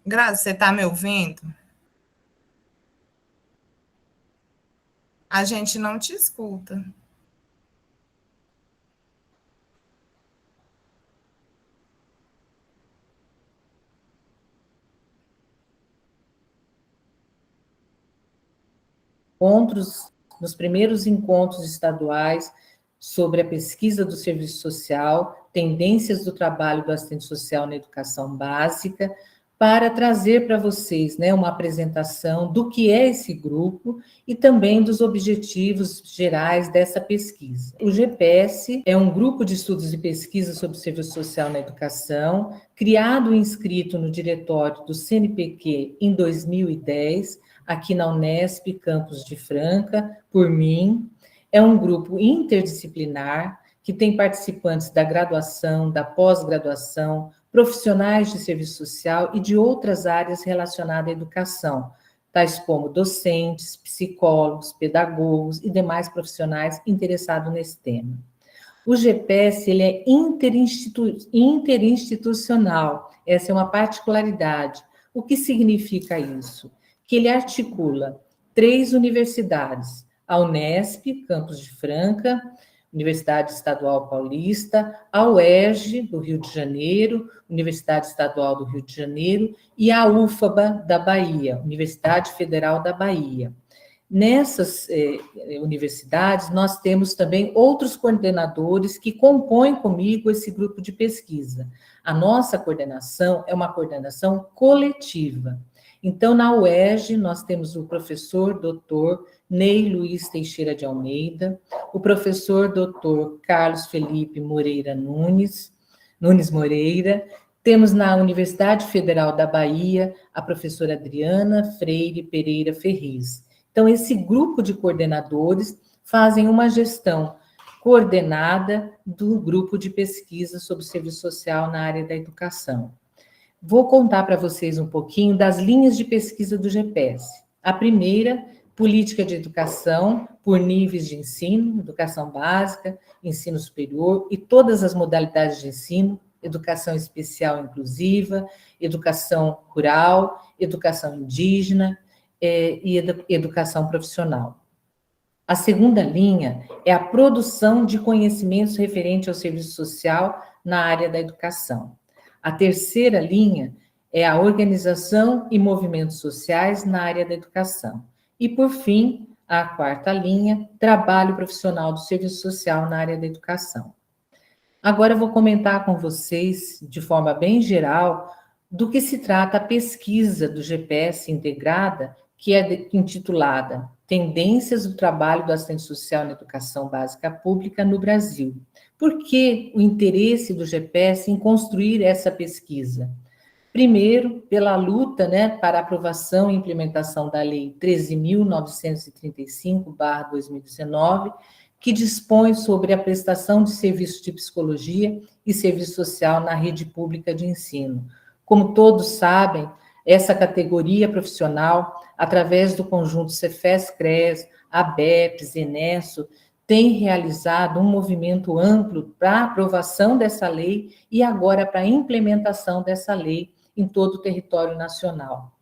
A: Grazi, você está me ouvindo? A gente não te escuta.
D: Nos primeiros encontros estaduais sobre a pesquisa do serviço social, tendências do trabalho do assistente social na educação básica, para trazer para vocês, né, uma apresentação do que é esse grupo e também dos objetivos gerais dessa pesquisa. O GPS é um grupo de estudos e pesquisa sobre serviço social na educação, criado e inscrito no diretório do CNPq em 2010, aqui na Unesp, campus de Franca, por mim. É um grupo interdisciplinar que tem participantes da graduação, da pós-graduação, profissionais de serviço social e de outras áreas relacionadas à educação, tais como docentes, psicólogos, pedagogos e demais profissionais interessados nesse tema. O GPS ele é interinstitucional, essa é uma particularidade. O que significa isso? Que ele articula 3 universidades, a Unesp, campus de Franca, Universidade Estadual Paulista, a UERJ, do Rio de Janeiro, Universidade Estadual do Rio de Janeiro, e a UFABA, da Bahia, Universidade Federal da Bahia. Nessas universidades, nós temos também outros coordenadores que compõem comigo esse grupo de pesquisa. A nossa coordenação é uma coordenação coletiva. Então, na UERJ, nós temos o professor doutor Ney Luiz Teixeira de Almeida, o professor doutor Carlos Felipe Moreira Nunes Moreira, temos na Universidade Federal da Bahia a professora Adriana Freire Pereira Ferriz. Então, esse grupo de coordenadores fazem uma gestão coordenada do grupo de pesquisa sobre serviço social na área da educação. Vou contar para vocês um pouquinho das linhas de pesquisa do GPS. A primeira, política de educação por níveis de ensino, educação básica, ensino superior e todas as modalidades de ensino, educação especial inclusiva, educação rural, educação indígena e educação profissional. A segunda linha é a produção de conhecimentos referente ao serviço social na área da educação. A terceira linha é a organização e movimentos sociais na área da educação. E, por fim, a quarta linha, trabalho profissional do serviço social na área da educação. Agora eu vou comentar com vocês, de forma bem geral, do que se trata a pesquisa do GPS integrada, que é intitulada Tendências do Trabalho do Assistente Social na Educação Básica Pública no Brasil. Por que o interesse do GPS em construir essa pesquisa? Primeiro, pela luta, né, para aprovação e implementação da Lei 13.935/2019, que dispõe sobre a prestação de serviços de psicologia e serviço social na rede pública de ensino. Como todos sabem, essa categoria profissional, através do conjunto Cefes-CRES, ABEPS, Enesso, tem realizado um movimento amplo para a aprovação dessa lei e agora para a implementação dessa lei em todo o território nacional.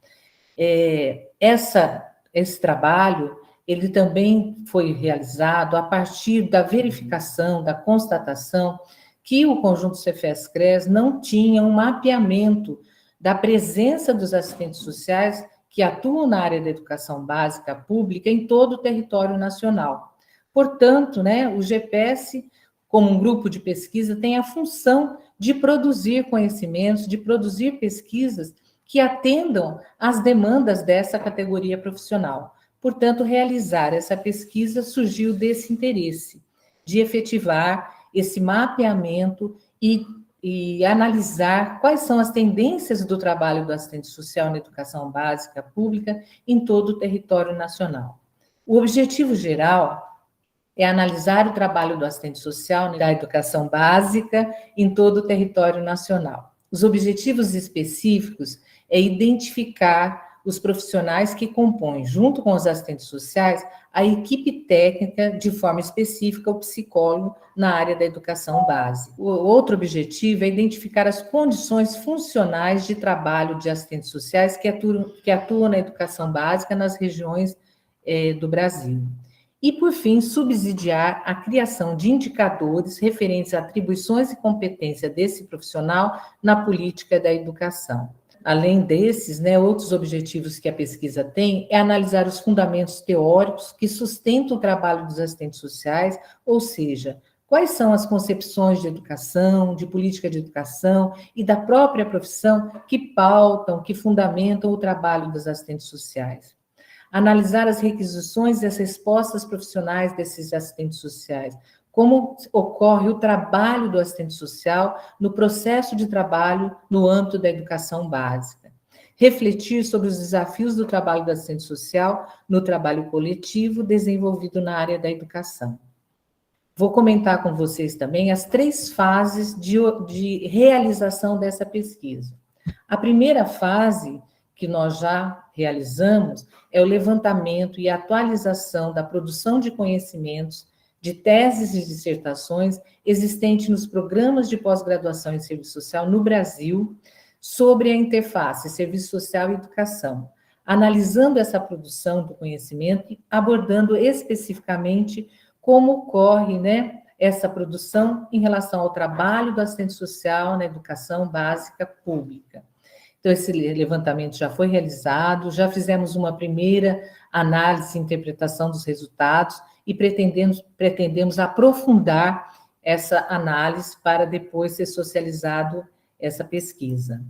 D: Esse trabalho, ele também foi realizado a partir da verificação, da constatação que o conjunto Cefes-CRES não tinha um mapeamento da presença dos assistentes sociais que atuam na área da educação básica pública em todo o território nacional. Portanto, o GPS, como um grupo de pesquisa, tem a função de produzir conhecimentos, de produzir pesquisas que atendam às demandas dessa categoria profissional. Portanto, realizar essa pesquisa surgiu desse interesse, de efetivar esse mapeamento e analisar quais são as tendências do trabalho do assistente social na educação básica pública em todo o território nacional. O objetivo geral é analisar o trabalho do assistente social na educação básica em todo o território nacional. Os objetivos específicos é identificar os profissionais que compõem, junto com os assistentes sociais, a equipe técnica, de forma específica, o psicólogo na área da educação básica. O outro objetivo é identificar as condições funcionais de trabalho de assistentes sociais que atuam na educação básica nas regiões do Brasil. E, por fim, subsidiar a criação de indicadores referentes a atribuições e competência desse profissional na política da educação. Além desses, outros objetivos que a pesquisa tem é analisar os fundamentos teóricos que sustentam o trabalho dos assistentes sociais, ou seja, quais são as concepções de educação, de política de educação e da própria profissão que pautam, que fundamentam o trabalho dos assistentes sociais. Analisar as requisições e as respostas profissionais desses assistentes sociais, como ocorre o trabalho do assistente social no processo de trabalho no âmbito da educação básica. Refletir sobre os desafios do trabalho do assistente social no trabalho coletivo desenvolvido na área da educação. Vou comentar com vocês também as 3 fases de realização dessa pesquisa. A primeira fase, que nós já realizamos, é o levantamento e atualização da produção de conhecimentos, de teses e dissertações existentes nos programas de pós-graduação em serviço social no Brasil sobre a interface serviço social e educação, analisando essa produção do conhecimento e abordando especificamente como ocorre, essa produção em relação ao trabalho do assistente social na educação básica pública. Então, esse levantamento já foi realizado, já fizemos uma primeira análise e interpretação dos resultados e pretendemos aprofundar essa análise para depois ser socializado essa pesquisa.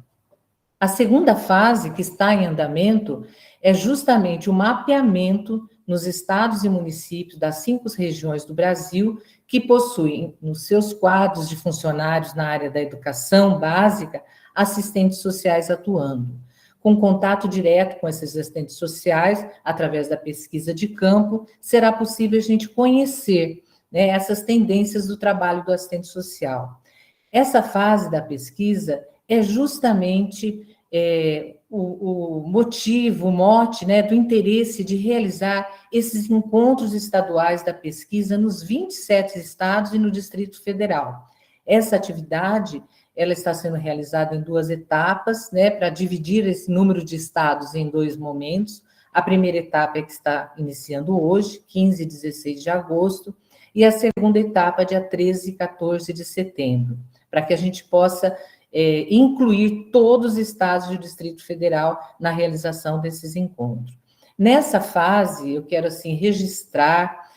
D: A segunda fase, que está em andamento, é justamente o mapeamento nos estados e municípios das 5 regiões do Brasil que possuem nos seus quadros de funcionários na área da educação básica assistentes sociais atuando. Com contato direto com esses assistentes sociais, através da pesquisa de campo, será possível a gente conhecer essas tendências do trabalho do assistente social. Essa fase da pesquisa é justamente o motivo, o mote do interesse de realizar esses encontros estaduais da pesquisa nos 27 estados e no Distrito Federal. Essa atividade ela está sendo realizada em 2 etapas, para dividir esse número de estados em 2 momentos. A primeira etapa é que está iniciando hoje, 15 e 16 de agosto, e a segunda etapa, dia 13 e 14 de setembro, para que a gente possa incluir todos os estados do Distrito Federal na realização desses encontros. Nessa fase, eu quero, registrar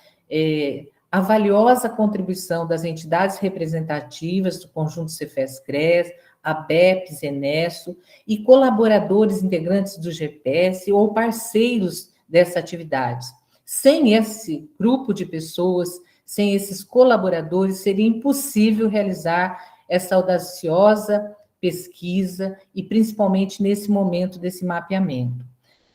D: a valiosa contribuição das entidades representativas do conjunto Cefes-CRES, ABEPS, Enesso e colaboradores integrantes do GPS ou parceiros dessa atividade. Sem esse grupo de pessoas, sem esses colaboradores, seria impossível realizar essa audaciosa pesquisa e principalmente nesse momento desse mapeamento.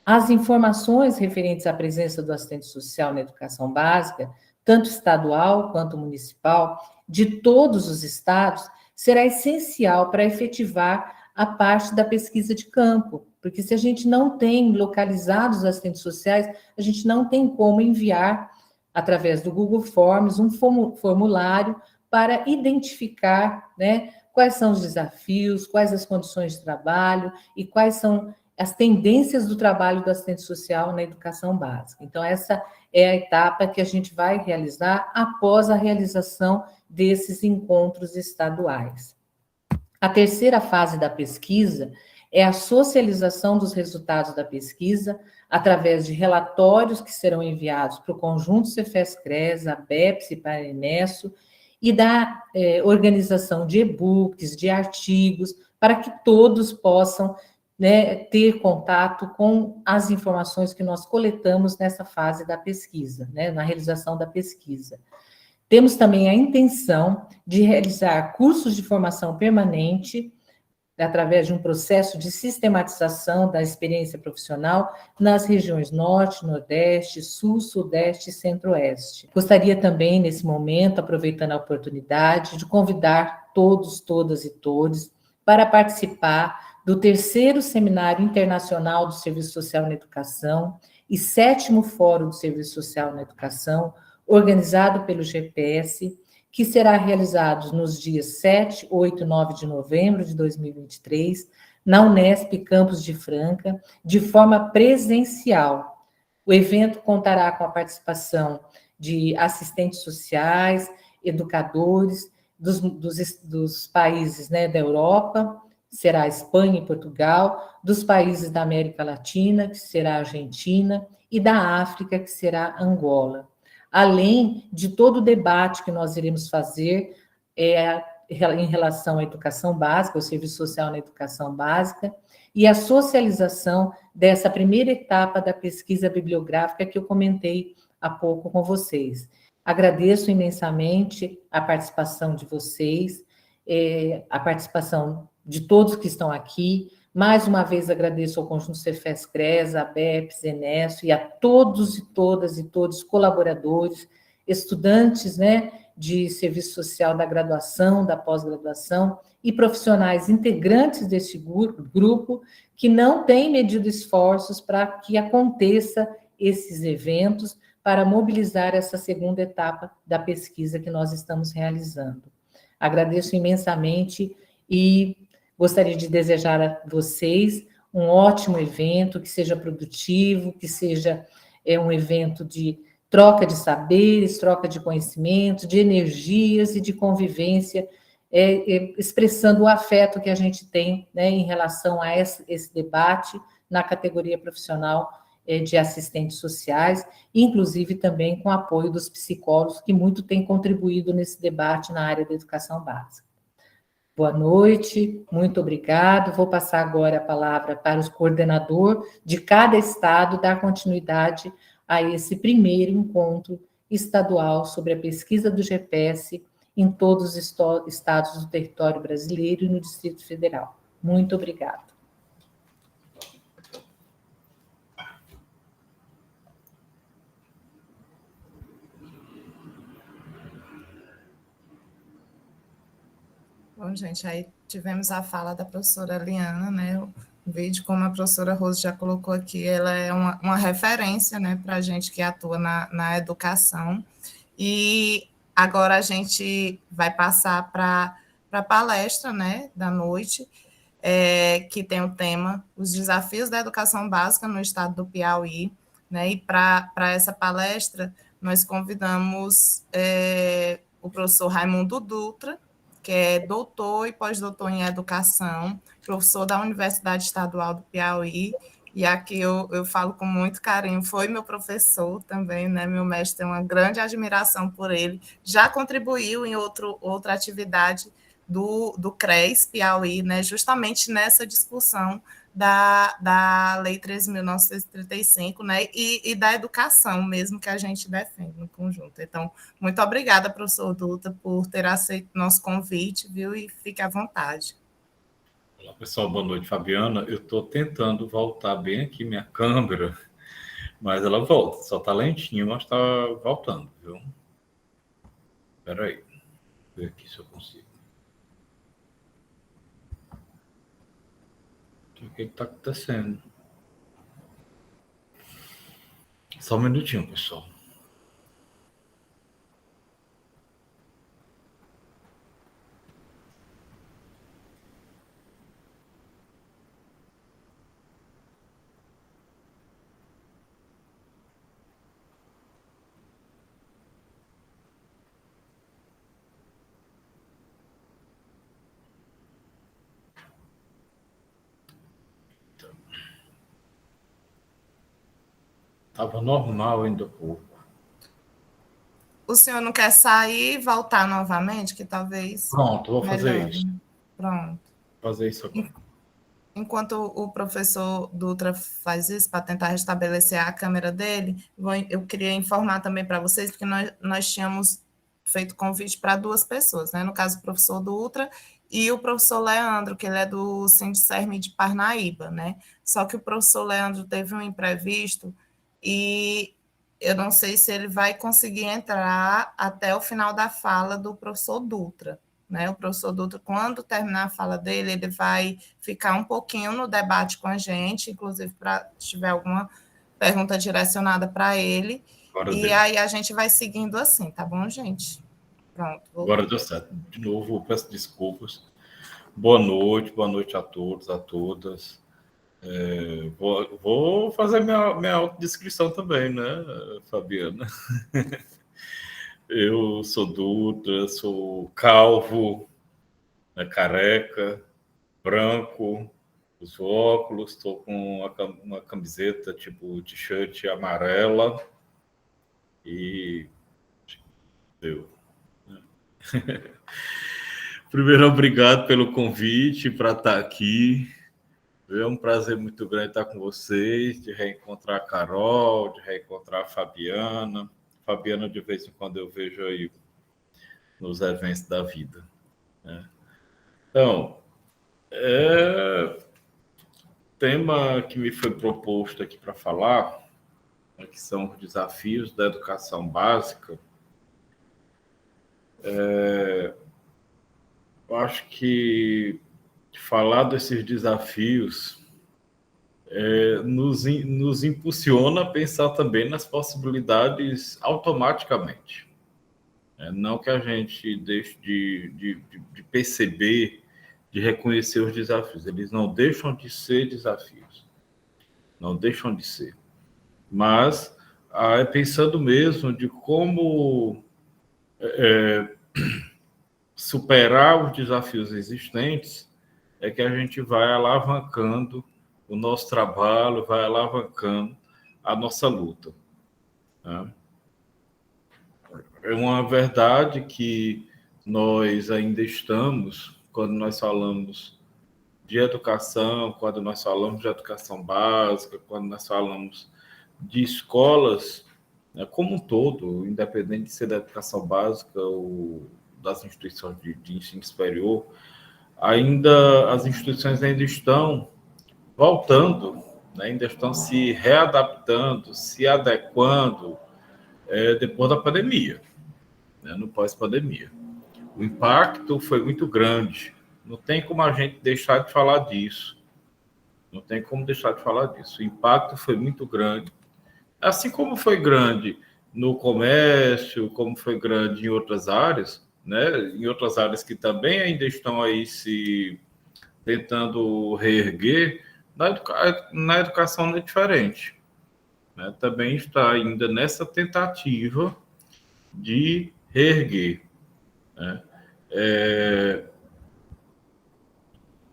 D: As informações referentes à presença do assistente social na educação básica tanto estadual quanto municipal, de todos os estados, será essencial para efetivar a parte da pesquisa de campo, porque se a gente não tem localizados os assistentes sociais, a gente não tem como enviar, através do Google Forms, um formulário para identificar, né, quais são os desafios, quais as condições de trabalho e quais são as tendências do trabalho do assistente social na educação básica. Então, essa é a etapa que a gente vai realizar após a realização desses encontros estaduais. A terceira fase da pesquisa é a socialização dos resultados da pesquisa através de relatórios que serão enviados para o conjunto Cefes-CRES, a BEPS e para a Enesso, e da organização de e-books, de artigos, para que todos possam, né, ter contato com as informações que nós coletamos nessa fase da pesquisa, né, na realização da pesquisa. Temos também a intenção de realizar cursos de formação permanente, através de um processo de sistematização da experiência profissional nas regiões Norte, Nordeste, Sul, Sudeste e Centro-Oeste. Gostaria também, nesse momento, aproveitando a oportunidade, de convidar todos, todas e todos para participar do 3º Seminário Internacional do Serviço Social na Educação e 7º Fórum do Serviço Social na Educação, organizado pelo GPS, que será realizado nos dias 7, 8 e 9 de novembro de 2023, na Unesp Campus de Franca, de forma presencial. O evento contará com a participação de assistentes sociais, educadores dos países, né, da Europa, será Espanha e Portugal, dos países da América Latina, que será Argentina, e da África, que será Angola. Além de todo o debate que nós iremos fazer em relação à educação básica, ao serviço social na educação básica, e a socialização dessa primeira etapa da pesquisa bibliográfica que eu comentei há pouco com vocês. Agradeço imensamente a participação de vocês, a participação de todos que estão aqui. Mais uma vez agradeço ao Conjunto Cefes-CRES, a BEPS, Enesso e a todos e todas e todos colaboradores, estudantes, né, de serviço social da graduação, da pós-graduação e profissionais integrantes deste grupo que não têm medido esforços para que aconteça esses eventos para mobilizar essa segunda etapa da pesquisa que nós estamos realizando. Agradeço imensamente e gostaria de desejar a vocês um ótimo evento, que seja produtivo, que seja um evento de troca de saberes, troca de conhecimento, de energias e de convivência, expressando o afeto que a gente tem, né, em relação a esse debate na categoria profissional de assistentes sociais, inclusive também com o apoio dos psicólogos, que muito têm contribuído nesse debate na área da educação básica. Boa noite, muito obrigado. Vou passar agora a palavra para o coordenador de cada estado dar continuidade a esse primeiro encontro estadual sobre a pesquisa do GPS em todos os estados do território brasileiro e no Distrito Federal. Muito obrigado.
A: Bom, gente, aí tivemos a fala da professora Liana, né? O vídeo, como a professora Rose já colocou aqui, ela é uma referência, né, para a gente que atua na educação. E agora a gente vai passar para a palestra, né, da noite, que tem o tema Os Desafios da Educação Básica no Estado do Piauí, né? E para essa palestra, nós convidamos o professor Raimundo Dutra, que é doutor e pós-doutor em educação, professor da Universidade Estadual do Piauí, e aqui eu falo com muito carinho, foi meu professor também, né, meu mestre, tem uma grande admiração por ele, já contribuiu em outra atividade do CRES Piauí, né, justamente nessa discussão da Lei 13.935, né, e da educação mesmo que a gente defende no conjunto. Então, muito obrigada, professor Dutra, por ter aceito nosso convite, viu, e fique à vontade.
E: Olá, pessoal, boa noite, Fabiana. Eu estou tentando voltar bem aqui minha câmera, mas ela volta, só está lentinho, mas está voltando, viu? Espera aí. Vou ver aqui se eu consigo. O que está acontecendo? Só um minutinho, pessoal. Estava normal ainda há pouco.
A: O senhor não quer sair e voltar novamente, que talvez...
E: Pronto, vou fazer
A: melhore.
E: isso.
A: Pronto.
E: Vou fazer isso agora.
A: Enquanto o professor Dutra faz isso, para tentar restabelecer a câmera dele, eu queria informar também para vocês, porque nós tínhamos feito convite para 2 pessoas, né? No caso, o professor Dutra e o professor Leandro, que ele é do Sindicerme de Parnaíba, né? Só que o professor Leandro teve um imprevisto e eu não sei se ele vai conseguir entrar até o final da fala do professor Dutra. Né? O professor Dutra, quando terminar a fala dele, ele vai ficar um pouquinho no debate com a gente, inclusive se tiver alguma pergunta direcionada para ele.
E: Agora
A: e
E: deu.
A: aí a gente vai seguindo assim, tá bom, gente? Pronto.
E: Agora deu certo. De novo, peço desculpas. Boa noite a todos, a todas. Vou fazer minha autodescrição também, né, Fabiana? Eu sou Dutra, sou calvo, né, careca, branco, uso óculos, estou com uma camiseta tipo t-shirt amarela e deu. Primeiro, obrigado pelo convite para estar aqui. É um prazer muito grande estar com vocês, de reencontrar a Carol, de reencontrar a Fabiana. Fabiana, de vez em quando, eu vejo aí nos eventos da vida, né? Então, tema que me foi proposto aqui para falar, né, que são os desafios da educação básica. Eu acho que falar desses desafios nos impulsiona a pensar também nas possibilidades automaticamente. Não que a gente deixe de perceber, de reconhecer os desafios. Eles não deixam de ser desafios. Não deixam de ser. Mas pensando mesmo de como superar os desafios existentes, é que a gente vai alavancando o nosso trabalho, vai alavancando a nossa luta, né? É uma verdade que nós ainda estamos, quando nós falamos de educação, quando nós falamos de educação básica, quando nós falamos de escolas, né, como um todo, independente de ser da educação básica ou das instituições de ensino superior, as instituições ainda estão voltando, né, ainda estão se readaptando, se adequando depois da pandemia, né, no pós-pandemia. O impacto foi muito grande. Não tem como a gente deixar de falar disso. Não tem como deixar de falar disso. O impacto foi muito grande. Assim como foi grande no comércio, como foi grande em outras áreas, né? Em outras áreas que também ainda estão aí se tentando reerguer, na educação não é diferente, né? Também está ainda nessa tentativa de reerguer, né?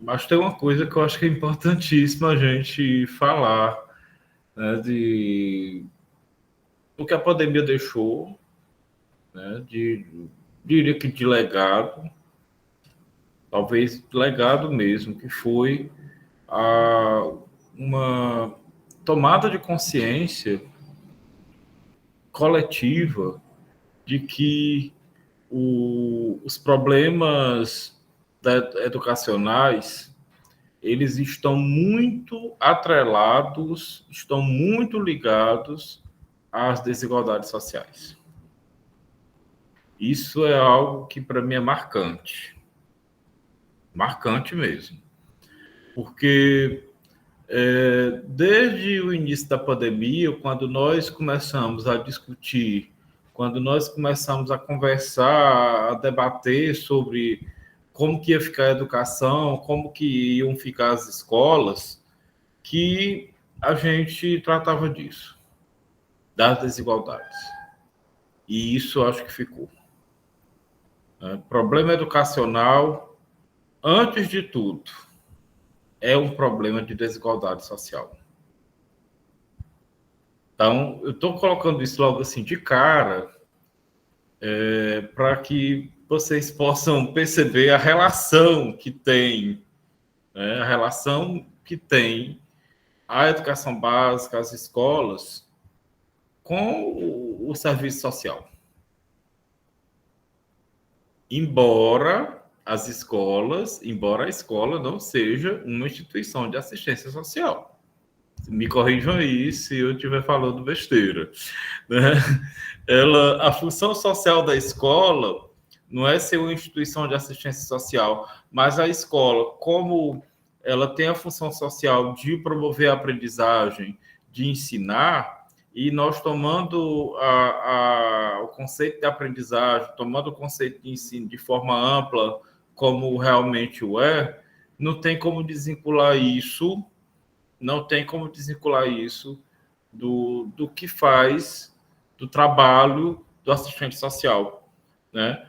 E: Mas tem uma coisa que eu acho que é importantíssima a gente falar, né, do que a pandemia deixou, né, diria que de legado, talvez legado mesmo, que foi uma tomada de consciência coletiva de que os problemas educacionais, eles estão muito atrelados, estão muito ligados às desigualdades sociais. Isso é algo que, para mim, é marcante. Marcante mesmo. Porque desde o início da pandemia, quando nós começamos a discutir, quando nós começamos a conversar, a debater sobre como que ia ficar a educação, como que iam ficar as escolas, que a gente tratava disso, das desigualdades. E isso eu acho que ficou. Problema educacional, antes de tudo, é um problema de desigualdade social. Então, eu estou colocando isso logo assim de cara, para que vocês possam perceber a relação que tem, né, a relação que tem a educação básica, as escolas, com o serviço social. Embora a escola não seja uma instituição de assistência social. Me corrijam aí se eu estiver falando besteira, né? A função social da escola não é ser uma instituição de assistência social, mas a escola, como ela tem a função social de promover a aprendizagem, de ensinar, e nós tomando o conceito de aprendizagem, tomando o conceito de ensino de forma ampla, como realmente o é, não tem como desvincular isso, do que faz do trabalho do assistente social, né?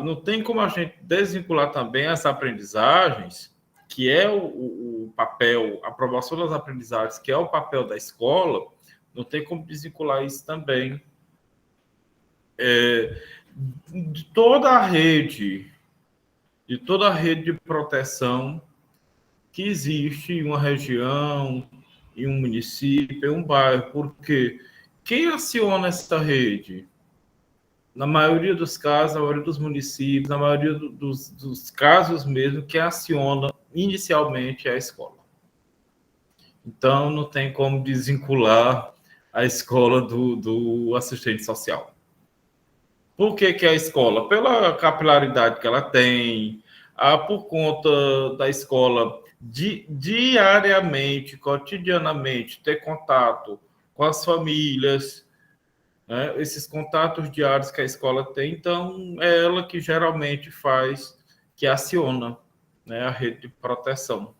E: Não tem como a gente desvincular também as aprendizagens, que é o papel, a promoção das aprendizagens, que é o papel da escola, não tem como desvincular isso também de toda a rede de proteção que existe em uma região, em um município, em um bairro, porque quem aciona essa rede? Na maioria dos casos, na maioria dos municípios, na maioria dos casos mesmo, quem aciona inicialmente é a escola. Então, não tem como desvincular a escola do assistente social. Por que a escola? Pela capilaridade que ela tem, por conta da escola diariamente, cotidianamente, ter contato com as famílias, né? Esses contatos diários que a escola tem, então é ela que geralmente que aciona, né, a rede de proteção.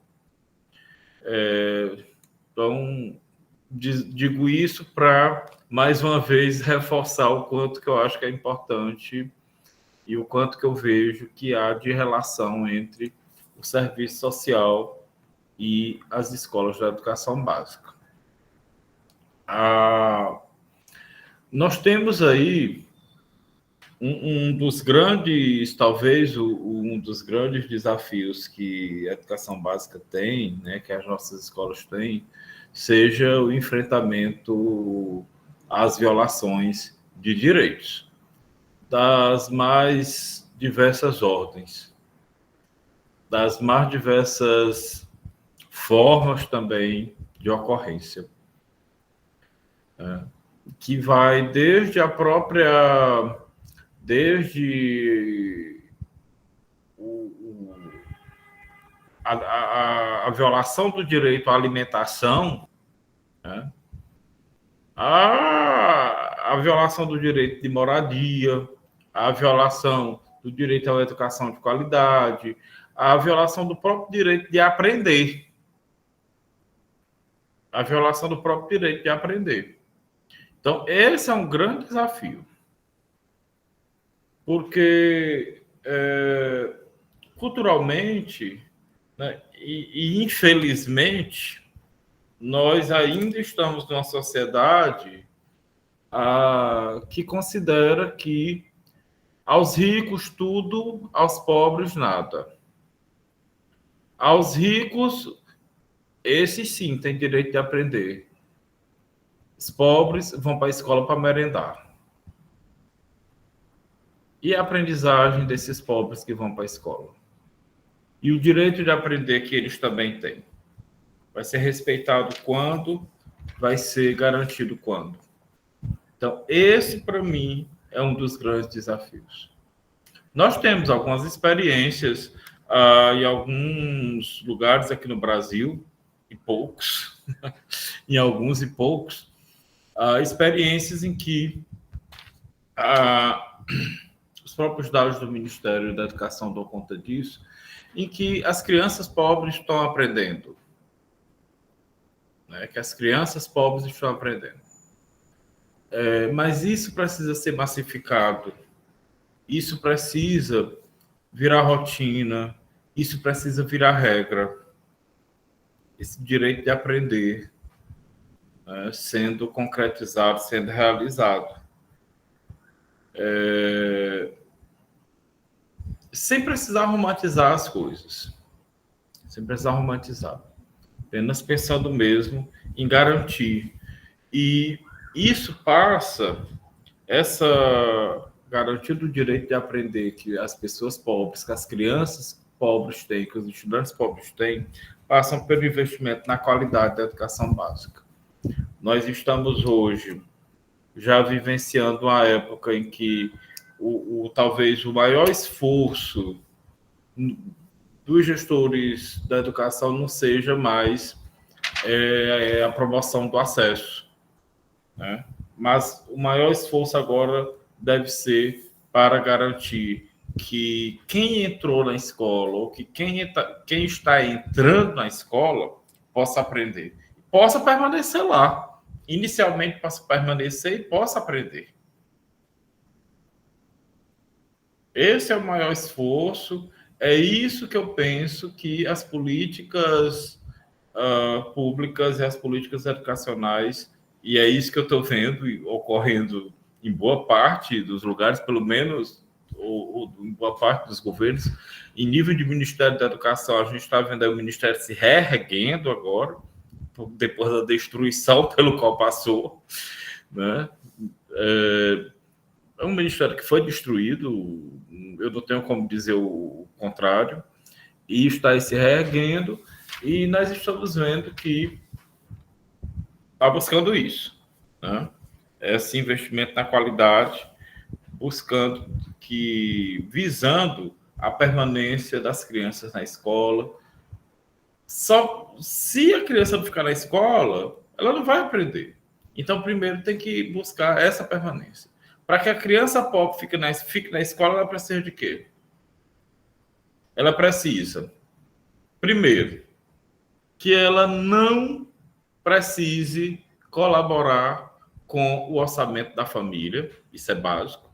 E: Então, digo isso para, mais uma vez, reforçar o quanto que eu acho que é importante e o quanto que eu vejo que há de relação entre o serviço social e as escolas da educação básica. Nós temos aí um dos grandes, talvez um dos grandes desafios que a educação básica tem, né, que as nossas escolas têm, seja o enfrentamento às violações de direitos, das mais diversas ordens, das mais diversas formas também de ocorrência, que vai desde a violação do direito à alimentação, né? A violação do direito de moradia, a violação do direito à educação de qualidade, a violação do próprio direito de aprender. A violação do próprio direito de aprender. Então, esse é um grande desafio. Porque, culturalmente, né, e infelizmente, nós ainda estamos numa sociedade que considera que aos ricos tudo, aos pobres nada. Aos ricos, esses sim têm direito de aprender. Os pobres vão para a escola para merendar. E a aprendizagem desses pobres que vão para a escola? E o direito de aprender que eles também têm? Vai ser respeitado quando? Vai ser garantido quando? Então, esse, para mim, é um dos grandes desafios. Nós temos algumas experiências em alguns lugares aqui no Brasil, e poucos, em alguns e poucos, experiências em que os próprios dados do Ministério da Educação dão conta disso, em que as crianças pobres estão aprendendo. Né? Que as crianças pobres estão aprendendo. Mas isso precisa ser massificado, isso precisa virar rotina, isso precisa virar regra. Esse direito de aprender, né, sendo concretizado, sendo realizado. Sem precisar romantizar as coisas. Sem precisar romantizar. Apenas pensando mesmo em garantir. E isso passa, essa garantia do direito de aprender que as pessoas pobres, que as crianças pobres têm, que os estudantes pobres têm, passam pelo investimento na qualidade da educação básica. Nós estamos hoje já vivenciando uma época em que talvez o maior esforço dos gestores da educação não seja mais a promoção do acesso, né? Mas o maior esforço agora deve ser para garantir que quem entrou na escola ou que quem está entrando na escola possa aprender, possa permanecer lá. Inicialmente possa permanecer e possa aprender. Esse é o maior esforço. É isso que eu penso que as políticas públicas e as políticas educacionais, e é isso que eu estou vendo ocorrendo em boa parte dos lugares, pelo menos ou em boa parte dos governos, em nível de Ministério da Educação, a gente está vendo aí o Ministério se reerguendo agora, depois da destruição pelo qual passou, né? É um ministério que foi destruído, eu não tenho como dizer o contrário, e está se reerguendo, e nós estamos vendo que está buscando isso, né? Esse investimento na qualidade, visando a permanência das crianças na escola. Só se a criança não ficar na escola, ela não vai aprender. Então, primeiro tem que buscar essa permanência. Para que a criança pobre fique na escola, ela precisa de quê? Ela precisa, primeiro, que ela não precise colaborar com o orçamento da família, isso é básico,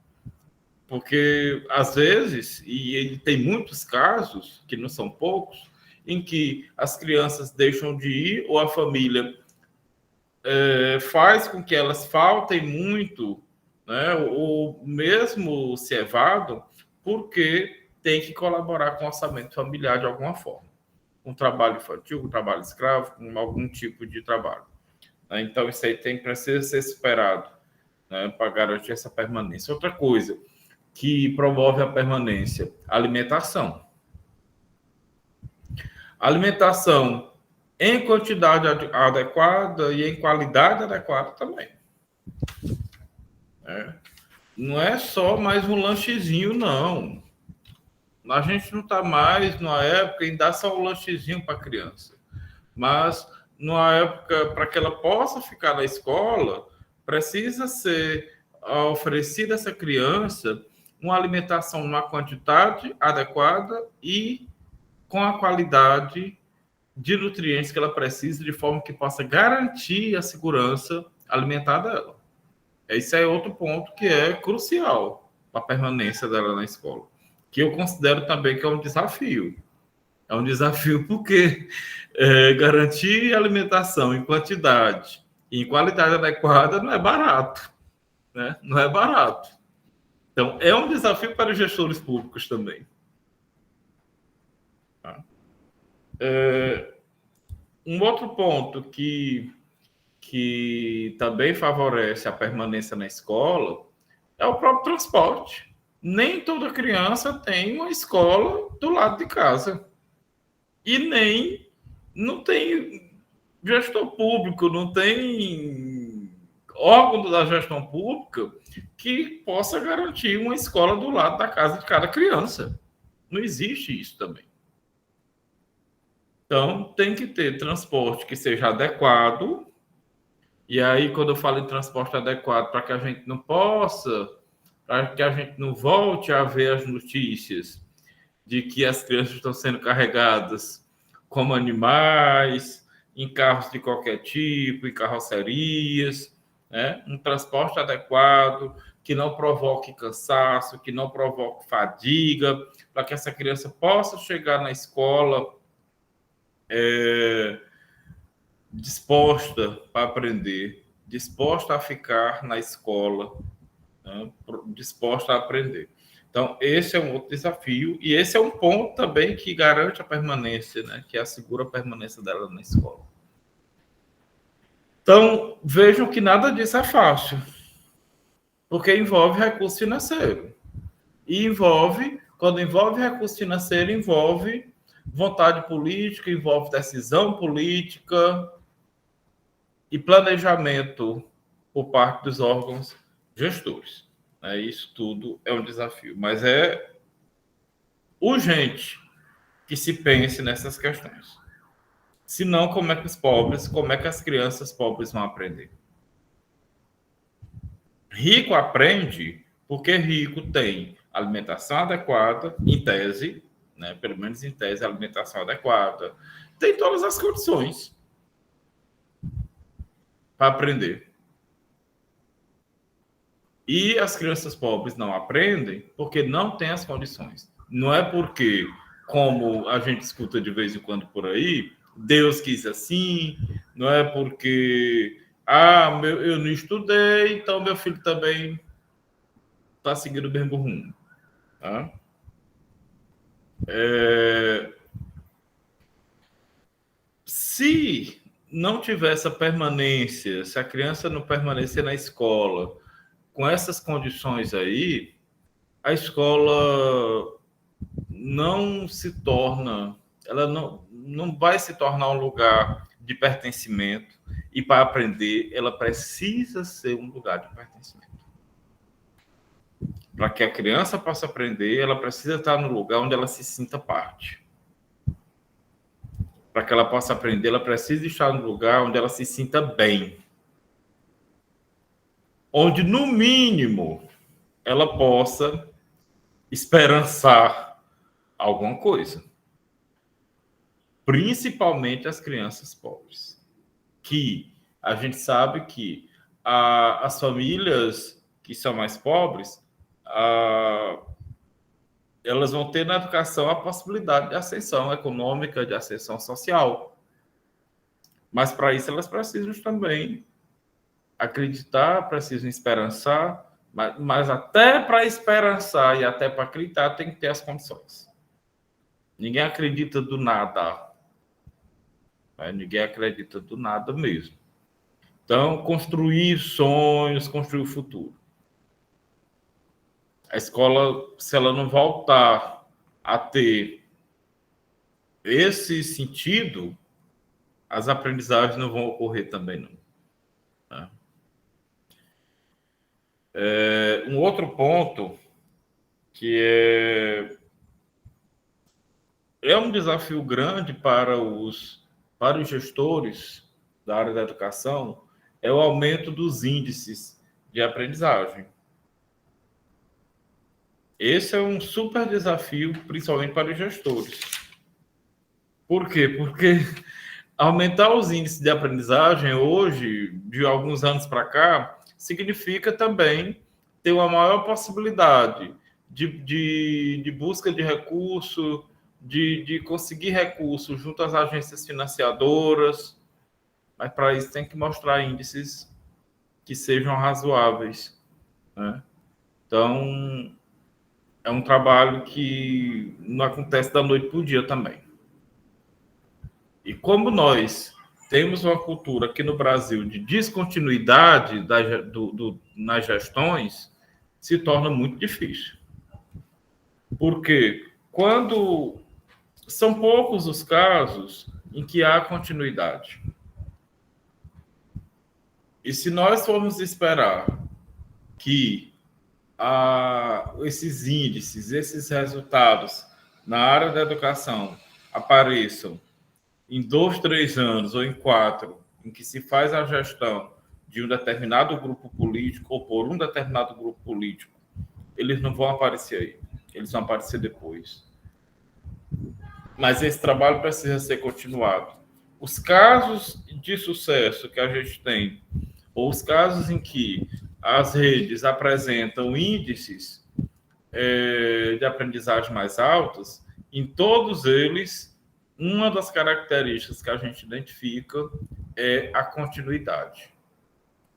E: porque, às vezes, e tem muitos casos, que não são poucos, em que as crianças deixam de ir ou a família faz com que elas faltem muito, né, ou mesmo se evadam, porque tem que colaborar com o orçamento familiar de alguma forma. Com trabalho infantil, com trabalho escravo, com algum tipo de trabalho. Então, isso aí precisa ser superado, né, para garantir essa permanência. Outra coisa que promove a permanência, alimentação. Alimentação em quantidade adequada e em qualidade adequada também. Não é só mais um lanchezinho, não. A gente não está mais numa época em dar só um lanchezinho para a criança. Mas, numa época, para que ela possa ficar na escola, precisa ser oferecida a essa criança uma alimentação numa quantidade adequada e com a qualidade de nutrientes que ela precisa, de forma que possa garantir a segurança alimentar dela. Esse é outro ponto que é crucial para a permanência dela na escola, que eu considero também que é um desafio. É um desafio porque garantir alimentação em quantidade e em qualidade adequada não é barato, né? Não é barato. Então, é um desafio para os gestores públicos também. Um outro ponto que também favorece a permanência na escola é o próprio transporte. Nem toda criança tem uma escola do lado de casa. E não tem gestor público, não tem órgão da gestão pública que possa garantir uma escola do lado da casa de cada criança. Não existe isso também. Então, tem que ter transporte que seja adequado. E aí, quando eu falo em transporte adequado, para que a gente não possa, para que a gente não volte a ver as notícias de que as crianças estão sendo carregadas como animais, em carros de qualquer tipo, em carrocerias, né? Um transporte adequado, que não provoque cansaço, que não provoque fadiga, para que essa criança possa chegar na escola disposta para aprender, disposta a ficar na escola, né? Disposta a aprender. Então, esse é um outro desafio, e esse é um ponto também que garante a permanência, né? Que assegura a permanência dela na escola. Então, vejam que nada disso é fácil, porque envolve recurso financeiro. E quando envolve recurso financeiro, envolve vontade política, envolve decisão política e planejamento por parte dos órgãos gestores. Isso tudo é um desafio, mas é urgente que se pense nessas questões. Senão, como é que as crianças pobres vão aprender? Rico aprende porque rico tem alimentação adequada, em tese, né? Pelo menos em tese, alimentação adequada, tem todas as condições para aprender. E as crianças pobres não aprendem porque não têm as condições. Não é porque, como a gente escuta de vez em quando por aí, Deus quis assim, não é porque eu não estudei, então meu filho também está seguindo o mesmo rumo. Tá? Se não tiver essa permanência, se a criança não permanecer na escola com essas condições aí, a escola não se torna, ela não vai se tornar um lugar de pertencimento, e para aprender, ela precisa ser um lugar de pertencimento. Para que a criança possa aprender, ela precisa estar no lugar onde ela se sinta parte. Para que ela possa aprender, ela precisa estar no lugar onde ela se sinta bem. Onde, no mínimo, ela possa esperançar alguma coisa. Principalmente as crianças pobres. Que a gente sabe que as famílias que são mais pobres, elas vão ter na educação a possibilidade de ascensão econômica, de ascensão social. Mas, para isso, elas precisam também acreditar, precisam esperançar, mas até para esperançar e até para acreditar tem que ter as condições. Ninguém acredita do nada. Ninguém acredita do nada mesmo. Então, construir sonhos, construir o futuro. A escola, se ela não voltar a ter esse sentido, as aprendizagens não vão ocorrer também, não. Um outro ponto que é um desafio grande para os gestores da área da educação é o aumento dos índices de aprendizagem. Esse é um super desafio, principalmente para os gestores. Por quê? Porque aumentar os índices de aprendizagem hoje, de alguns anos para cá, significa também ter uma maior possibilidade de busca de recurso, de conseguir recursos junto às agências financiadoras, mas para isso tem que mostrar índices que sejam razoáveis, né? Então, é um trabalho que não acontece da noite para o dia também. E como nós temos uma cultura aqui no Brasil de descontinuidade nas gestões, se torna muito difícil. Porque quando são poucos os casos em que há continuidade. E se nós formos esperar que esses índices, esses resultados na área da educação apareçam em 2, 3 anos ou em 4, em que se faz a gestão de um determinado grupo político ou por um determinado grupo político, eles não vão aparecer aí. Eles vão aparecer depois. Mas esse trabalho precisa ser continuado. Os casos de sucesso que a gente tem, ou os casos em que as redes apresentam índices de aprendizagem mais altos, em todos eles, uma das características que a gente identifica é a continuidade.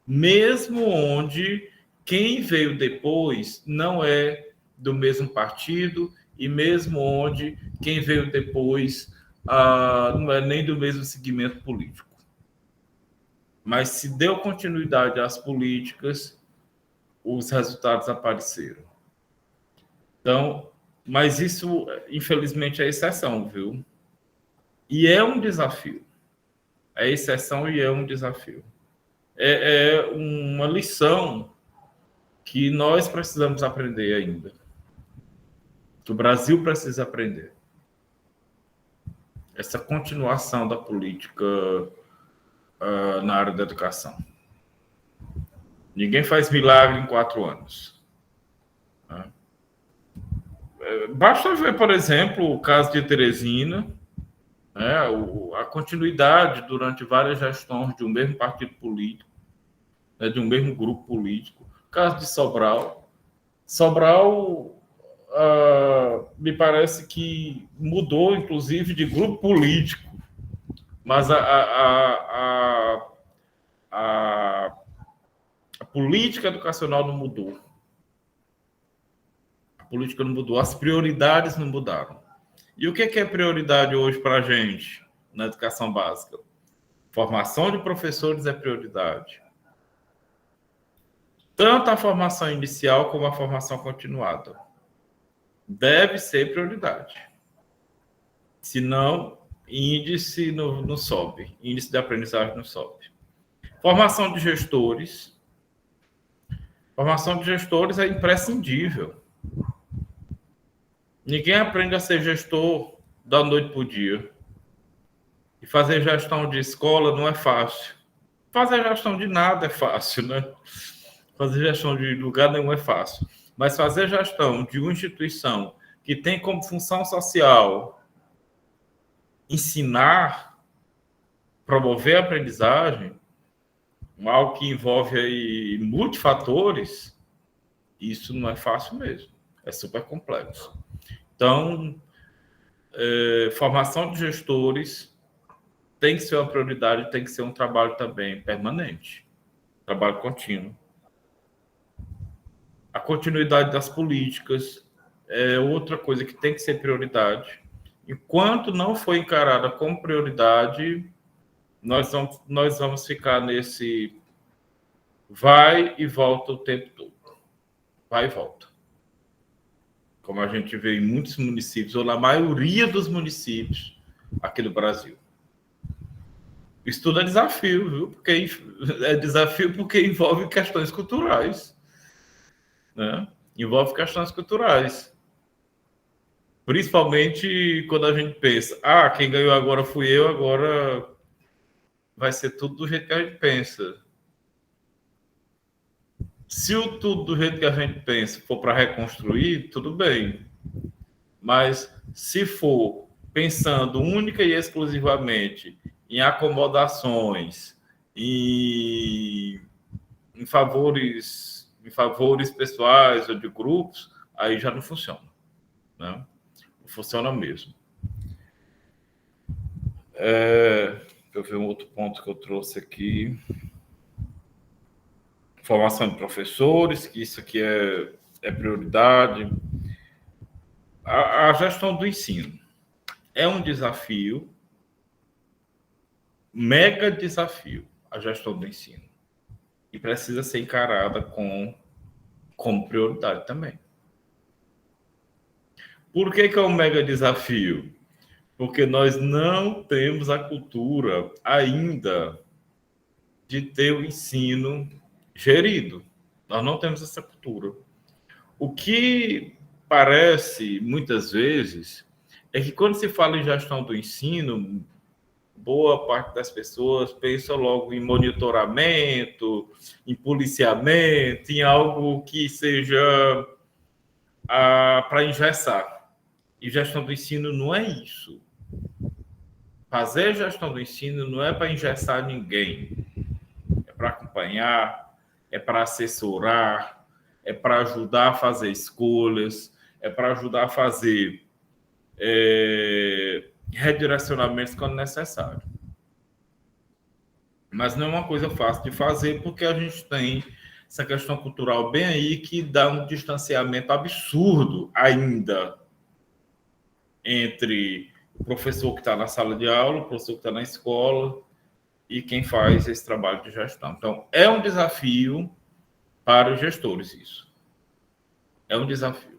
E: Mesmo onde quem veio depois não é do mesmo partido, e mesmo onde quem veio depois não é nem do mesmo segmento político. Mas se deu continuidade às políticas, os resultados apareceram. Então, mas isso, infelizmente, é exceção, viu? E é um desafio. É exceção e é um desafio. É uma lição que nós precisamos aprender ainda. Que o Brasil precisa aprender. Essa continuação da política na área da educação. Ninguém faz milagre em 4 anos. Né? Basta ver, por exemplo, o caso de Teresina, né? A continuidade durante várias gestões de um mesmo partido político, né? De um mesmo grupo político. O caso de Sobral. Sobral, me parece que mudou, inclusive, de grupo político, mas a política educacional não mudou. A política não mudou, as prioridades não mudaram. E o que é prioridade hoje para a gente na educação básica? Formação de professores é prioridade. Tanto a formação inicial como a formação continuada. Deve ser prioridade. Senão, índice não sobe. Índice de aprendizagem não sobe. Formação de gestores. Formação de gestores é imprescindível. Ninguém aprende a ser gestor da noite para o dia. E fazer gestão de escola não é fácil. Fazer gestão de nada é fácil, né? Fazer gestão de lugar nenhum é fácil. Mas fazer gestão de uma instituição que tem como função social ensinar, promover a aprendizagem, algo que envolve aí multifatores, isso não é fácil mesmo. É super complexo. Então, formação de gestores tem que ser uma prioridade, tem que ser um trabalho também permanente, trabalho contínuo. A continuidade das políticas é outra coisa que tem que ser prioridade. Enquanto não for encarada como prioridade, nós vamos ficar nesse vai e volta o tempo todo. Vai e volta. Como a gente vê em muitos municípios, ou na maioria dos municípios aqui do Brasil. Isso tudo é desafio, viu? É desafio porque envolve questões culturais. Né? Envolve questões culturais. Principalmente quando a gente pensa, quem ganhou agora fui eu, agora vai ser tudo do jeito que a gente pensa. Se o tudo do jeito que a gente pensa for para reconstruir, tudo bem. Mas se for pensando única e exclusivamente em acomodações, em favores pessoais ou de grupos, aí já não funciona. Né? Não funciona mesmo. Deixa eu ver um outro ponto que eu trouxe aqui. Formação de professores, que isso aqui é prioridade. A gestão do ensino é um desafio, mega desafio, a gestão do ensino. E precisa ser encarada como prioridade também. Por que é um mega desafio? Porque nós não temos a cultura ainda de ter o ensino gerido. Nós não temos essa cultura. O que parece, muitas vezes, é que quando se fala em gestão do ensino, boa parte das pessoas pensa logo em monitoramento, em policiamento, em algo que seja para engessar. E gestão do ensino não é isso. Fazer gestão do ensino não é para engessar ninguém. É para acompanhar, é para assessorar, é para ajudar a fazer escolhas, é para ajudar a fazer redirecionamentos quando necessário. Mas não é uma coisa fácil de fazer, porque a gente tem essa questão cultural bem aí que dá um distanciamento absurdo ainda entre o professor que está na sala de aula, o professor que está na escola e quem faz esse trabalho de gestão. Então, é um desafio para os gestores isso. É um desafio.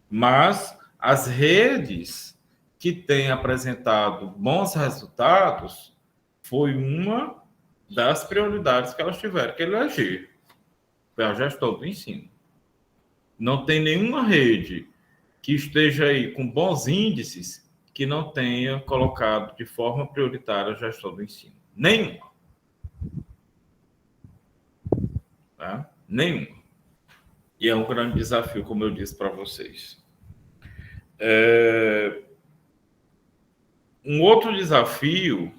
E: Mas as redes que têm apresentado bons resultados foi uma das prioridades que elas tiveram que eleger. Foi a gestão do ensino. Não tem nenhuma rede que esteja aí com bons índices que não tenha colocado de forma prioritária a gestão do ensino. Nenhuma. Tá? Nenhuma. E é um grande desafio, como eu disse para vocês. Um outro desafio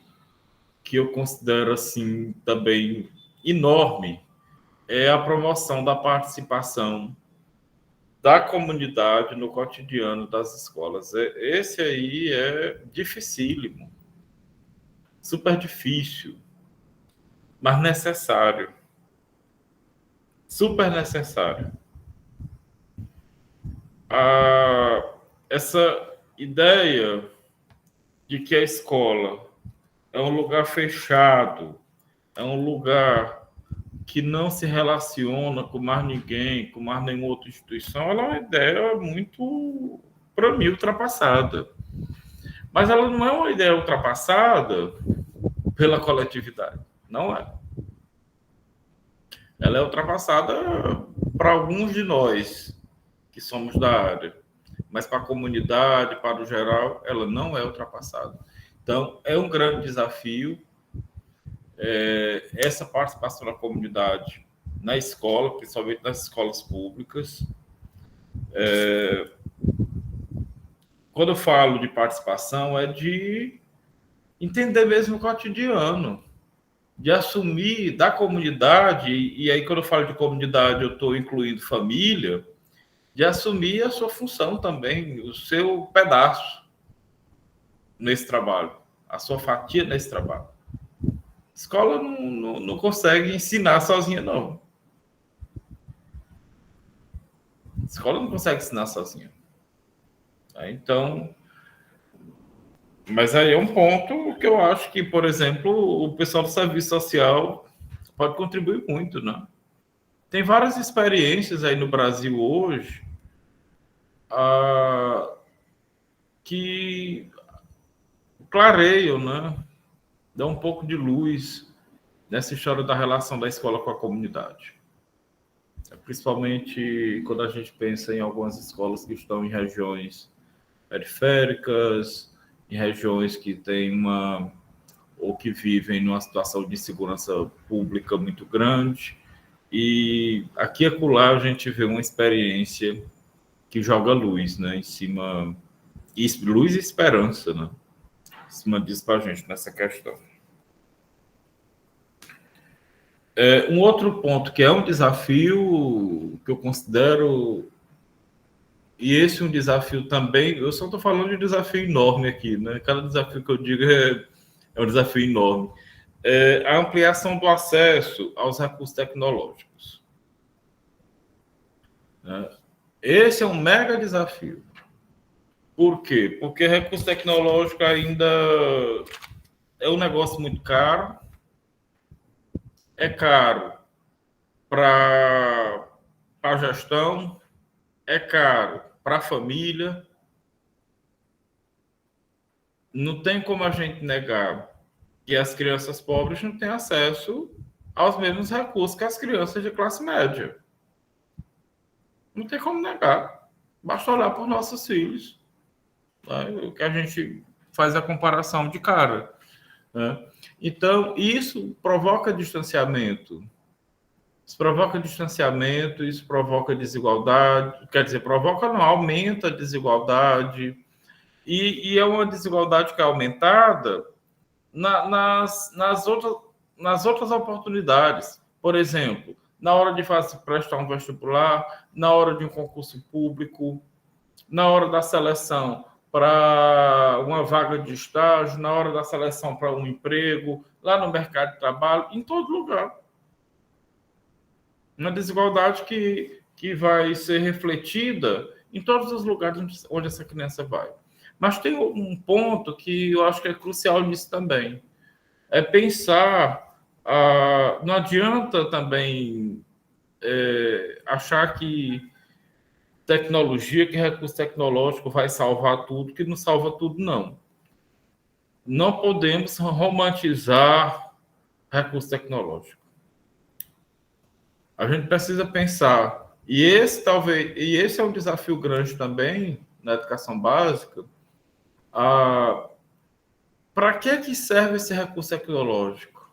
E: que eu considero assim também enorme é a promoção da participação da comunidade no cotidiano das escolas. Esse aí é dificílimo, super difícil, mas necessário. Super necessário. Essa ideia de que a escola é um lugar fechado, é um lugar que não se relaciona com mais ninguém, com mais nenhuma outra instituição, ela é uma ideia muito, para mim, ultrapassada. Mas ela não é uma ideia ultrapassada pela coletividade. Não é. Ela é ultrapassada para alguns de nós que somos da área. Mas para a comunidade, para o geral, ela não é ultrapassada. Então, é um grande desafio essa participação da comunidade na escola, principalmente nas escolas públicas. Quando eu falo de participação, é de entender mesmo o cotidiano, de assumir da comunidade, e aí quando eu falo de comunidade, eu estou incluindo família, de assumir a sua função também, o seu pedaço nesse trabalho, a sua fatia nesse trabalho. A escola não consegue ensinar sozinha, não. A escola não consegue ensinar sozinha. Então, mas aí é um ponto que eu acho que, por exemplo, o pessoal do serviço social pode contribuir muito, né? Tem várias experiências aí no Brasil hoje que clareiam, né? Dá um pouco de luz nessa história da relação da escola com a comunidade. Principalmente quando a gente pensa em algumas escolas que estão em regiões periféricas, em regiões que têm ou que vivem numa situação de insegurança pública muito grande. E aqui e acolá a gente vê uma experiência que joga luz, né, em cima, luz e esperança, né, em cima disso para a gente nessa questão. Um outro ponto que é um desafio que eu considero, e esse é um desafio também, eu só estou falando de um desafio enorme aqui, né? Cada desafio que eu digo é um desafio enorme. A ampliação do acesso aos recursos tecnológicos. Esse é um mega desafio. Por quê? Porque recurso tecnológico ainda é um negócio muito caro. É caro para a gestão, é caro para a família. Não tem como a gente negar que as crianças pobres não têm acesso aos mesmos recursos que as crianças de classe média. Não tem como negar. Basta olhar para os nossos filhos, né? O que a gente faz a comparação de cara, né? Então, isso provoca distanciamento. Isso provoca distanciamento, isso provoca desigualdade, quer dizer, provoca não, aumenta a desigualdade, e é uma desigualdade que é aumentada nas outras oportunidades. Por exemplo, na hora de prestar um vestibular, na hora de um concurso público, na hora da seleção para uma vaga de estágio, na hora da seleção para um emprego, lá no mercado de trabalho, em todo lugar. Uma desigualdade que vai ser refletida em todos os lugares onde essa criança vai. Mas tem um ponto que eu acho que é crucial nisso também. É pensar, não adianta também achar que tecnologia, que recurso tecnológico vai salvar tudo, que não salva tudo, não. Não podemos romantizar recurso tecnológico. A gente precisa pensar, e esse é um desafio grande também na educação básica, para que serve esse recurso tecnológico?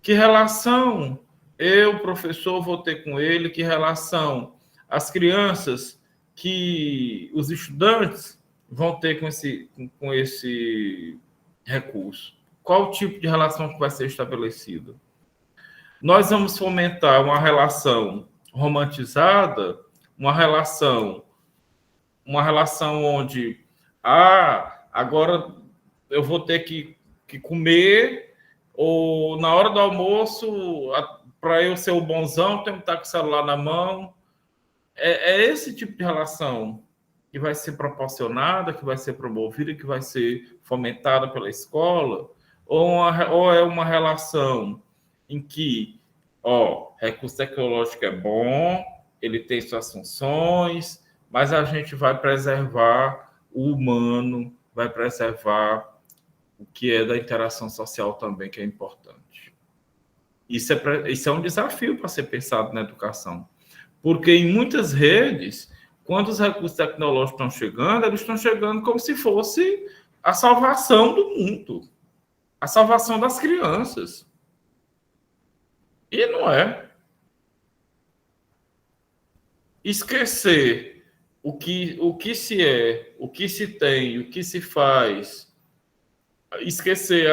E: Que relação eu, professor, vou ter com ele? Que relação as crianças, que os estudantes vão ter com esse recurso? Qual tipo de relação que vai ser estabelecida? Nós vamos fomentar uma relação romantizada, uma relação onde agora eu vou ter que comer, ou na hora do almoço, para eu ser o bonzão, tenho que estar com o celular na mão. É esse tipo de relação que vai ser proporcionada, que vai ser promovida, que vai ser fomentada pela escola, ou é uma relação em que, recurso tecnológico é bom, ele tem suas funções, mas a gente vai preservar o humano, vai preservar o que é da interação social também, que é importante. Isso é um desafio para ser pensado na educação. Porque em muitas redes, quando os recursos tecnológicos estão chegando, eles estão chegando como se fosse a salvação do mundo, a salvação das crianças. E não é. Esquecer o que se é, o que se tem, o que se faz, esquecer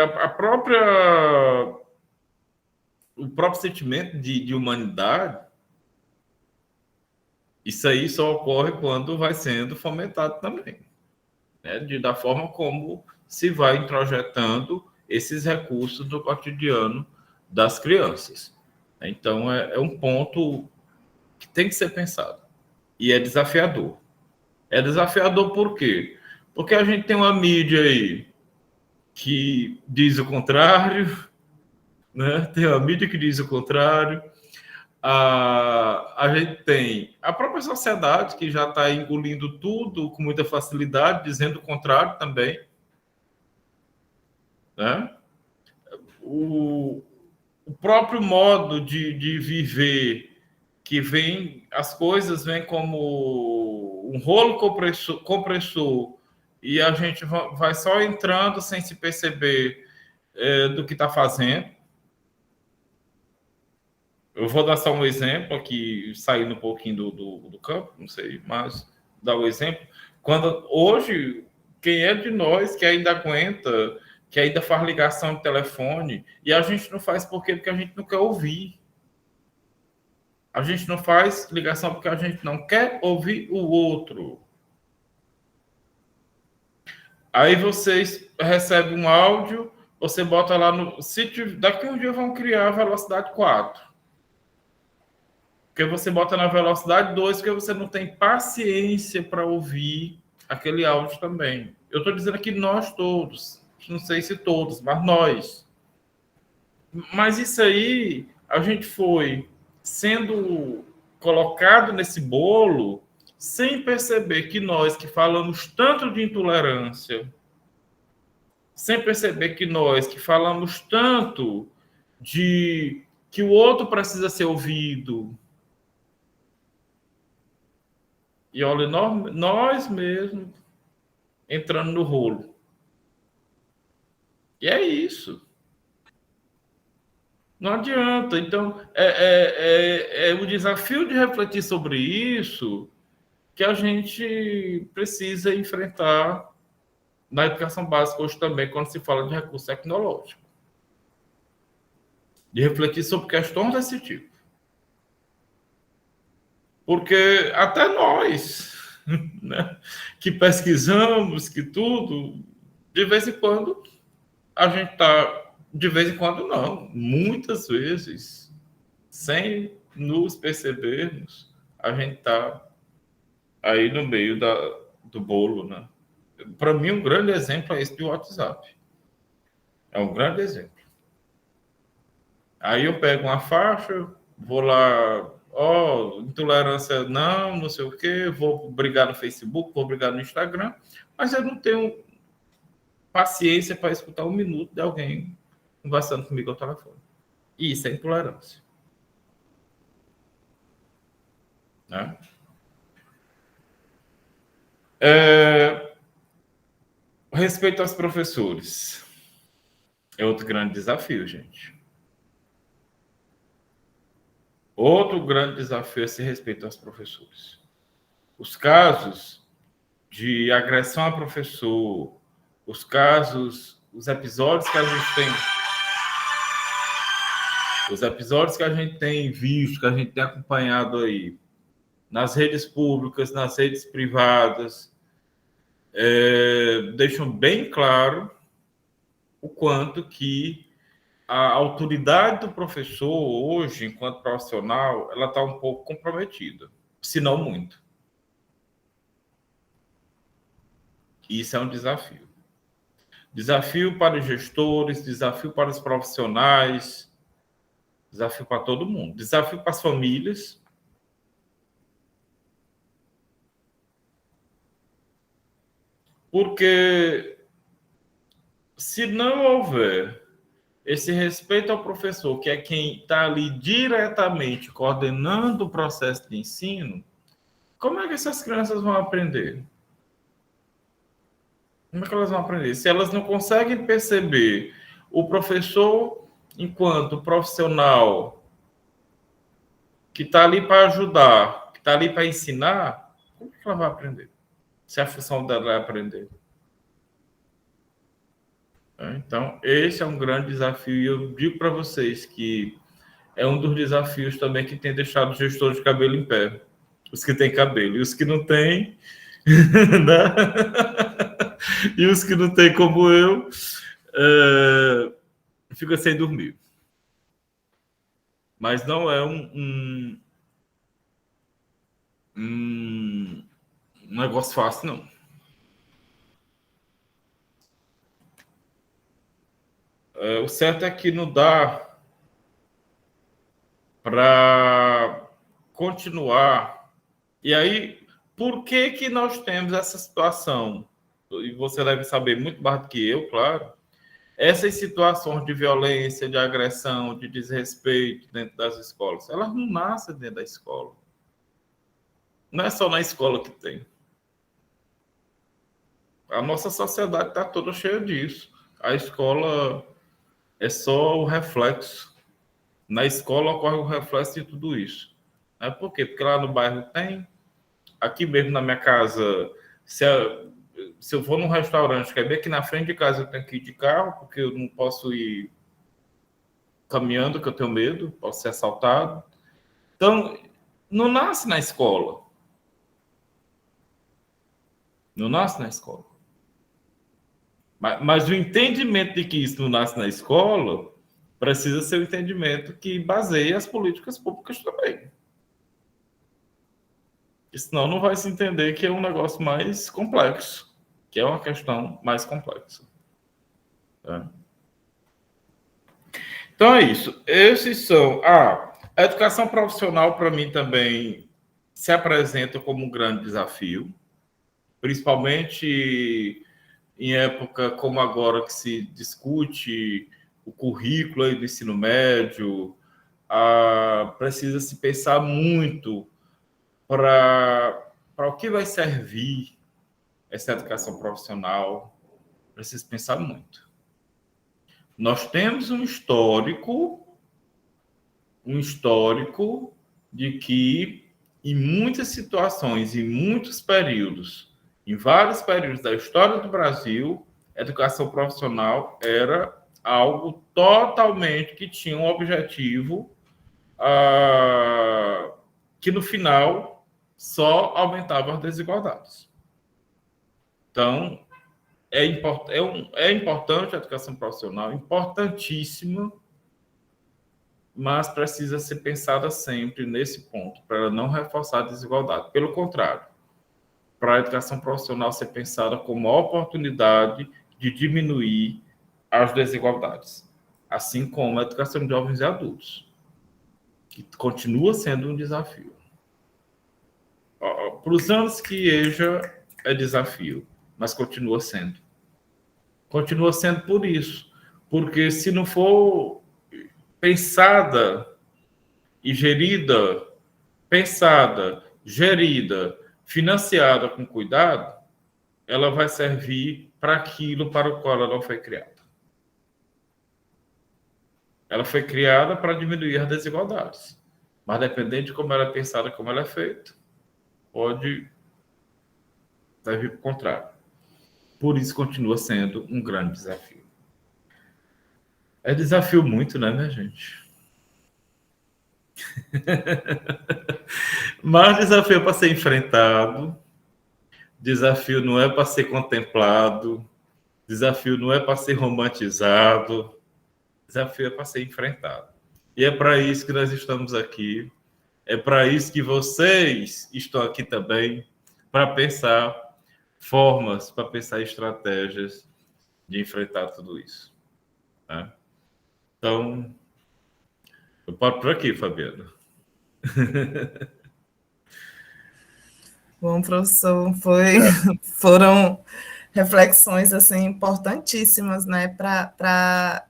E: o próprio sentimento de humanidade, isso aí só ocorre quando vai sendo fomentado também, né? Da forma como se vai introjetando esses recursos do cotidiano das crianças. Então, é um ponto que tem que ser pensado. E é desafiador. É desafiador por quê? Porque a gente tem uma mídia aí que diz o contrário, né? Tem uma mídia que diz o contrário. A gente tem a própria sociedade que já está engolindo tudo com muita facilidade, dizendo o contrário também, né? O próprio modo de viver, que as coisas vêm como um rolo compressor, e a gente vai só entrando sem se perceber do que está fazendo. Eu vou dar só um exemplo aqui, saindo um pouquinho do campo, não sei, mas dar um exemplo. Hoje, quem é de nós que ainda aguenta, que ainda faz ligação de telefone, e a gente não faz porque a gente não quer ouvir. A gente não faz ligação porque a gente não quer ouvir o outro. Aí vocês recebem um áudio, você bota lá no... Daqui a um dia vão criar a velocidade 4. Porque você bota na velocidade 2, porque você não tem paciência para ouvir aquele áudio também. Eu estou dizendo aqui nós todos. Não sei se todos, mas nós. Mas isso aí, a gente foi sendo colocado nesse bolo sem perceber que nós que falamos tanto de intolerância, sem perceber que nós que falamos tanto de que o outro precisa ser ouvido, e olha, nós mesmos entrando no rolo. E é isso. Não adianta. Então, é o desafio de refletir sobre isso que a gente precisa enfrentar na educação básica hoje também, quando se fala de recurso tecnológico. De refletir sobre questões desse tipo. Porque até nós, né, que pesquisamos, que tudo, de vez em quando, a gente está... De vez em quando, não. Muitas vezes, sem nos percebermos, a gente está aí no meio do bolo, né? Para mim, um grande exemplo é esse do WhatsApp. É um grande exemplo. Aí eu pego uma faixa, vou lá, intolerância não sei o quê, vou brigar no Facebook, vou brigar no Instagram, mas eu não tenho paciência para escutar 1 minuto de alguém conversando comigo ao telefone. E isso é intolerância. Né? Respeito aos professores. É outro grande desafio, gente. Outro grande desafio é esse respeito aos professores. Os casos de agressão a professor, os episódios que a gente tem... Os episódios que a gente tem visto, que a gente tem acompanhado aí, nas redes públicas, nas redes privadas, deixam bem claro o quanto que a autoridade do professor hoje, enquanto profissional, ela está um pouco comprometida, se não muito. Isso é um desafio. Desafio para os gestores, desafio para os profissionais, desafio para todo mundo. Desafio para as famílias. Porque se não houver esse respeito ao professor, que é quem está ali diretamente coordenando o processo de ensino, como é que essas crianças vão aprender? Como é que elas vão aprender? Se elas não conseguem perceber o professor enquanto profissional que está ali para ajudar, que está ali para ensinar, como é que ela vai aprender? Se a função dela é aprender. Então, esse é um grande desafio. E eu digo para vocês que é um dos desafios também que tem deixado os gestores de cabelo em pé. Os que têm cabelo. E os que não têm... né? E os que não têm, como eu, fica sem dormir. Mas não é um negócio fácil, não. O certo é que não dá para continuar. E aí, por que nós temos essa situação? E você deve saber muito mais do que eu, claro. Essas situações de violência, de agressão, de desrespeito dentro das escolas, elas não nascem dentro da escola. Não é só na escola que tem. A nossa sociedade está toda cheia disso. A escola é só o reflexo. Na escola ocorre o reflexo de tudo isso. Por quê? Porque lá no bairro tem. Aqui mesmo na minha casa, se eu vou num restaurante, quer ver aqui na frente de casa eu tenho que ir de carro, porque eu não posso ir caminhando, que eu tenho medo, posso ser assaltado. Então, não nasce na escola. Não nasce na escola. Mas o entendimento de que isso não nasce na escola precisa ser o entendimento que baseia as políticas públicas também. Senão não vai se entender que é um negócio mais complexo, que é uma questão mais complexa. Tá? Então é isso. Esses são... a educação profissional, para mim, também se apresenta como um grande desafio, principalmente em época como agora que se discute o currículo aí do ensino médio, precisa se pensar muito para o que vai servir essa educação profissional, precisa pensar muito. Nós temos um histórico de que, em muitas situações, em muitos períodos, em vários períodos da história do Brasil, a educação profissional era algo totalmente que tinha um objetivo que, no final, só aumentava as desigualdades. Então, é importante a educação profissional, importantíssima, mas precisa ser pensada sempre nesse ponto, para ela não reforçar a desigualdade. Pelo contrário, para a educação profissional ser pensada como uma oportunidade de diminuir as desigualdades, assim como a educação de jovens e adultos, que continua sendo um desafio. Para os anos que EJA é desafio, mas continua sendo. Continua sendo por isso, porque se não for pensada e gerida, financiada com cuidado, ela vai servir para aquilo para o qual ela não foi criada. Ela foi criada para diminuir as desigualdades, mas dependendo de como ela é pensada, como ela é feita, pode servir para o contrário. Por isso continua sendo um grande desafio. É desafio muito, né, minha gente? Mas desafio é para ser enfrentado, desafio não é para ser contemplado, desafio não é para ser romantizado, desafio é para ser enfrentado. E é para isso que nós estamos aqui, é para isso que vocês estão aqui também, para pensar formas, para pensar estratégias de enfrentar tudo isso. Né? Então, eu paro por aqui, Fabiana.
A: Bom, professor, foram reflexões assim importantíssimas, né, para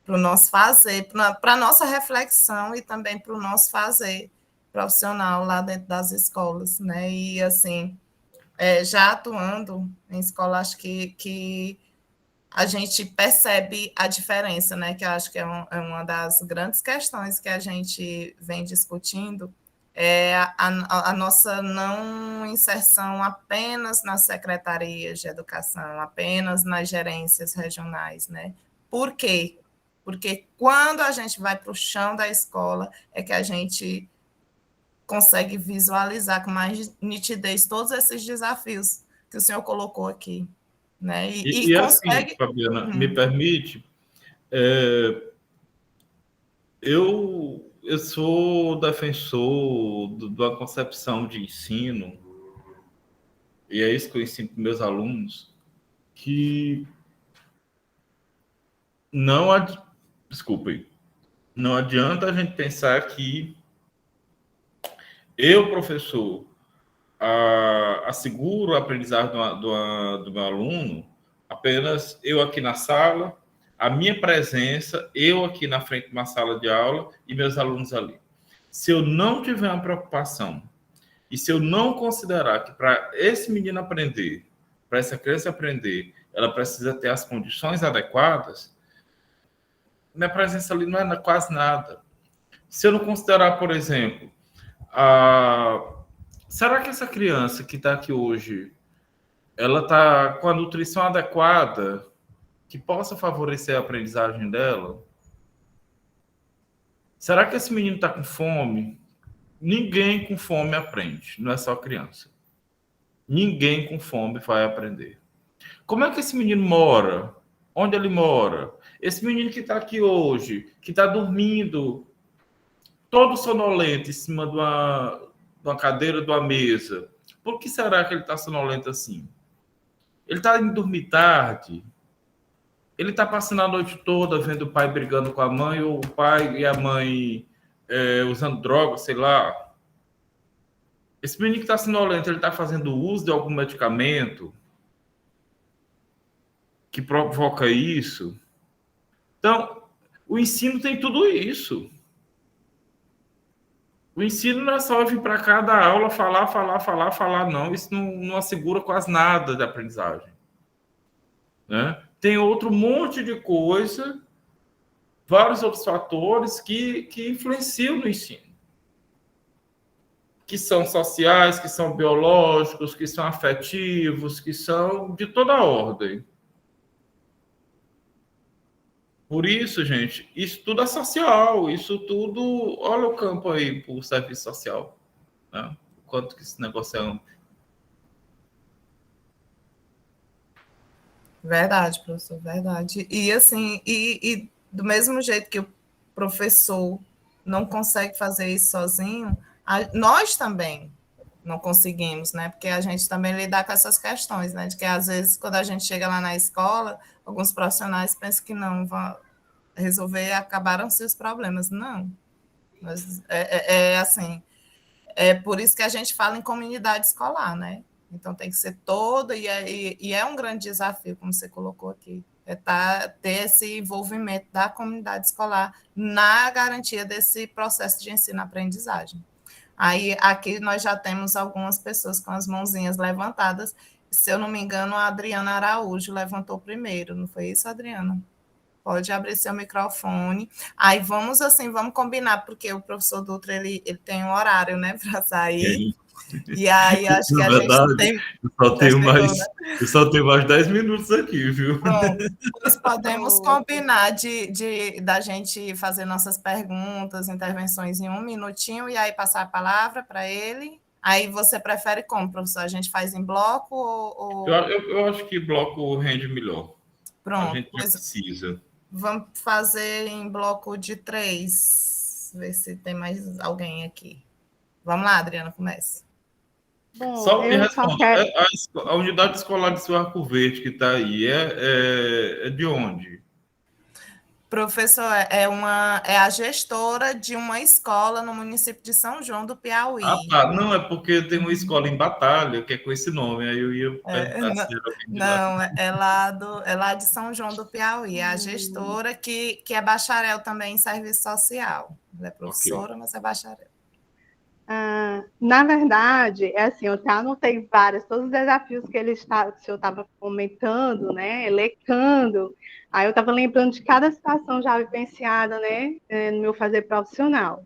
A: o nosso fazer, para a nossa reflexão e também para o nosso fazer profissional lá dentro das escolas, né? E assim, já atuando em escola, acho que a gente percebe a diferença, né? Que eu acho que é uma das grandes questões que a gente vem discutindo, é a nossa não inserção apenas nas secretarias de educação, apenas nas gerências regionais, né? Por quê? Porque quando a gente vai para o chão da escola, é que a gente consegue visualizar com mais nitidez todos esses desafios que o senhor colocou aqui. Né? E consegue...
E: assim, Fabiana, me permite, eu sou defensor de uma concepção de ensino, e é isso que eu ensino para meus alunos, que não adianta a gente pensar que eu, professor, asseguro a aprendizagem do meu aluno apenas eu aqui na sala, a minha presença, eu aqui na frente de uma sala de aula e meus alunos ali. Se eu não tiver uma preocupação e se eu não considerar que para esse menino aprender, para essa criança aprender, ela precisa ter as condições adequadas, minha presença ali não é quase nada. Se eu não considerar, por exemplo, será que essa criança que está aqui hoje, ela está com a nutrição adequada que possa favorecer a aprendizagem dela? Será que esse menino está com fome? Ninguém com fome aprende, não é só criança. Ninguém com fome vai aprender. Como é que esse menino mora? Onde ele mora? Esse menino que está aqui hoje, que está dormindo, todo sonolento em cima de uma cadeira, de uma mesa. Por que será que ele está sonolento assim? Ele está indo dormir tarde? Ele está passando a noite toda vendo o pai brigando com a mãe, ou o pai e a mãe usando droga, sei lá. Esse menino que está sonolento, ele está fazendo uso de algum medicamento? que provoca isso. Então, o ensino tem tudo isso. O ensino não é só vir para cada aula falar, não. Isso não assegura quase nada de aprendizagem, né? Tem outro monte de coisa, vários outros fatores que influenciam no ensino, que são sociais, que são biológicos, que são afetivos, que são de toda a ordem. Por isso, gente, isso tudo é social, isso tudo... Olha o campo aí para o serviço social, né? O quanto que esse negócio é amplo.
A: Verdade, professor, verdade. E assim, e do mesmo jeito que o professor não consegue fazer isso sozinho, nós também não conseguimos, né? Porque a gente também lidar com essas questões, né? De que às vezes, quando a gente chega lá na escola, alguns profissionais pensam que não vão resolver, acabaram-se os problemas. Não. Mas assim, é por isso que a gente fala em comunidade escolar, né? Então tem que ser todo, e é um grande desafio, como você colocou aqui, ter esse envolvimento da comunidade escolar na garantia desse processo de ensino-aprendizagem. Aí aqui nós já temos algumas pessoas com as mãozinhas levantadas. Se eu não me engano, a Adriana Araújo levantou primeiro, não foi isso, Adriana? Pode abrir seu microfone. Aí vamos combinar, porque o professor Dutra ele tem um horário, né, para sair. E aí acho que a gente tem.
E: Eu só tenho mais 10 minutos aqui, viu?
A: Pronto. Pois podemos combinar da gente fazer nossas perguntas, intervenções em 1 minutinho e aí passar a palavra para ele. Aí você prefere como, professor? A gente faz em bloco ou...
E: Eu acho que bloco rende melhor.
A: Pronto.
E: A gente precisa.
A: Vamos fazer em bloco de 3. Ver se tem mais alguém aqui. Vamos lá, Adriana, comece.
F: Bom,
E: só me responda, a unidade escolar de Seu Arco Verde que está aí, é de onde?
A: Professor, é a gestora de uma escola no município de São João do Piauí.
E: Ah, tá. Não, é porque tem uma escola em Batalha, que é com esse nome, aí eu ia perguntar se era de
A: não, lá. É lá de São João do Piauí, é a gestora que é bacharel também em serviço social. Ela é professora, okay, mas é bacharel.
F: Na verdade, é assim, eu anotei todos os desafios que o senhor estava comentando, né, elencando. Aí eu estava lembrando de cada situação já vivenciada, né, no meu fazer profissional.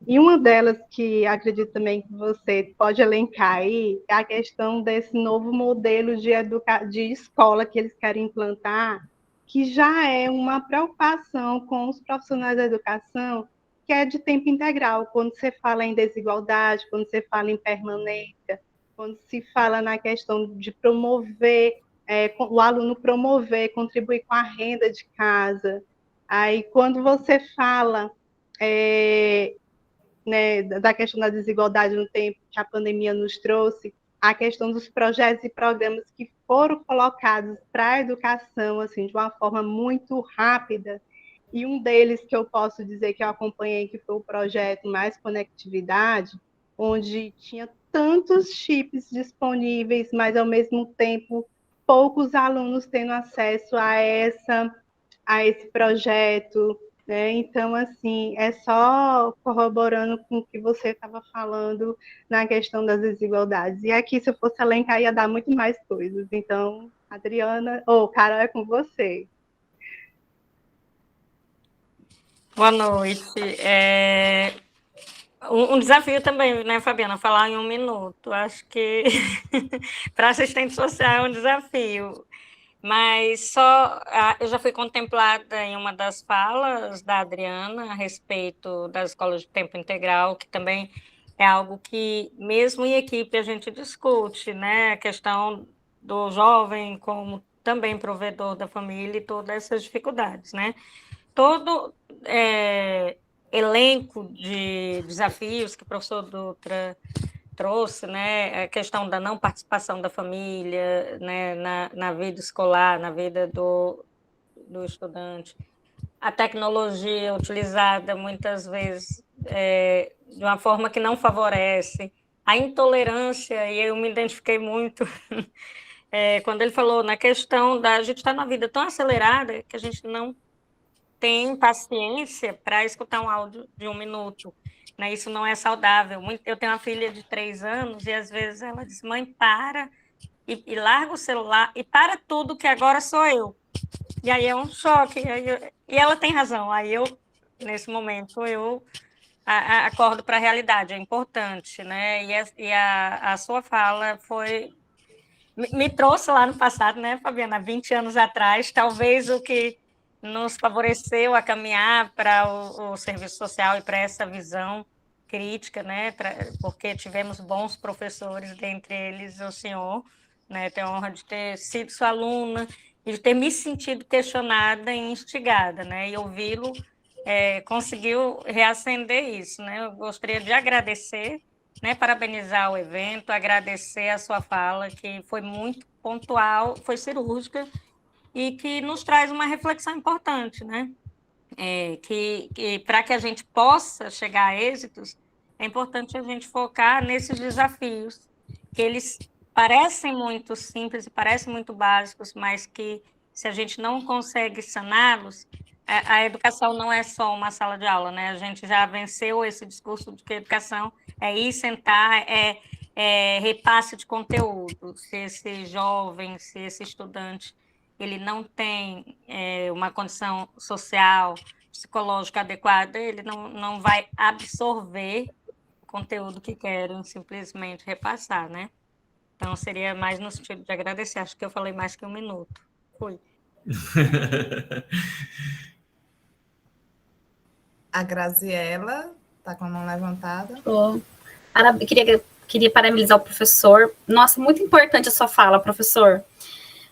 F: E uma delas que acredito também que você pode elencar aí é a questão desse novo modelo de escola que eles querem implantar, que já é uma preocupação com os profissionais da educação, que é de tempo integral, quando você fala em desigualdade, quando você fala em permanência, quando se fala na questão de promover, o aluno promover, contribuir com a renda de casa. Aí, quando você fala né, da questão da desigualdade no tempo que a pandemia nos trouxe, a questão dos projetos e programas que foram colocados para a educação, assim, de uma forma muito rápida, e um deles que eu posso dizer que eu acompanhei, que foi o projeto Mais Conectividade, onde tinha tantos chips disponíveis, mas, ao mesmo tempo, poucos alunos tendo acesso a esse projeto, né? Então, assim, é só corroborando com o que você estava falando na questão das desigualdades. E aqui, se eu fosse elencar, ia dar muito mais coisas. Então, Adriana, Carol, é com você.
G: Boa noite. Um desafio também, né, Fabiana, falar em 1 minuto. Acho que para assistente social é um desafio. Mas eu já fui contemplada em uma das falas da Adriana a respeito das escolas de tempo integral, que também é algo que, mesmo em equipe, a gente discute, né? A questão do jovem como também provedor da família e todas essas dificuldades, né? Todo elenco de desafios que o professor Dutra trouxe, né, a questão da não participação da família, né, na vida escolar, na vida do estudante, a tecnologia utilizada muitas vezes de uma forma que não favorece, a intolerância, e eu me identifiquei muito quando ele falou na questão da gente estar numa vida tão acelerada que a gente não tem paciência para escutar um áudio de 1 minuto, né? Isso não é saudável. Eu tenho uma filha de 3 anos e às vezes ela diz: mãe, para, e larga o celular e para tudo que agora sou eu. E aí é um choque. E ela tem razão. Aí nesse momento, eu acordo para a realidade. É importante, né? E a sua fala me trouxe lá no passado, né, Fabiana? 20 anos atrás, talvez o que nos favoreceu a caminhar para o serviço social e para essa visão crítica, né? Porque tivemos bons professores, dentre eles o senhor, né? Tenho a honra de ter sido sua aluna e de ter me sentido questionada e instigada, né? E ouvi-lo conseguiu reacender isso, né? Eu gostaria de agradecer, né? Parabenizar o evento, agradecer a sua fala, que foi muito pontual, foi cirúrgica e que nos traz uma reflexão importante, né? Que para que a gente possa chegar a êxitos, é importante a gente focar nesses desafios, que eles parecem muito simples e parecem muito básicos, mas que se a gente não consegue saná-los, a educação não é só uma sala de aula, né? A gente já venceu esse discurso de que a educação é ir sentar, repasse de conteúdo. Se esse jovem, se esse estudante, ele não tem uma condição social, psicológica adequada, ele não vai absorver o conteúdo que querem simplesmente repassar, né? Então, seria mais no sentido de agradecer. Acho que eu falei mais que 1 minuto. Fui.
A: A Graziela está com a mão levantada.
H: Queria parabenizar o professor. Nossa, muito importante a sua fala, professor.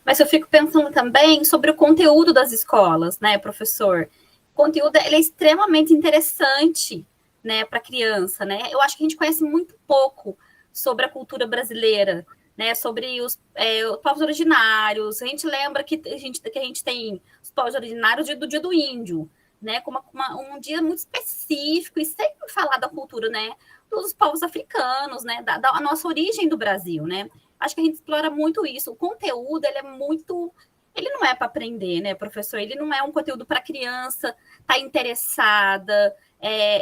H: Mas eu fico pensando também sobre o conteúdo das escolas, né, professor? O conteúdo ele é extremamente interessante, né, para a criança, né? Eu acho que a gente conhece muito pouco sobre a cultura brasileira, né, sobre os povos originários. A gente lembra que a gente tem os povos originários do Dia do Índio, né, como um dia muito específico, e sempre falar da cultura, né, dos povos africanos, né, da nossa origem do Brasil, né. Acho que a gente explora muito isso. O conteúdo, ele não é para aprender, né, professor? Ele não é um conteúdo para criança estar interessada,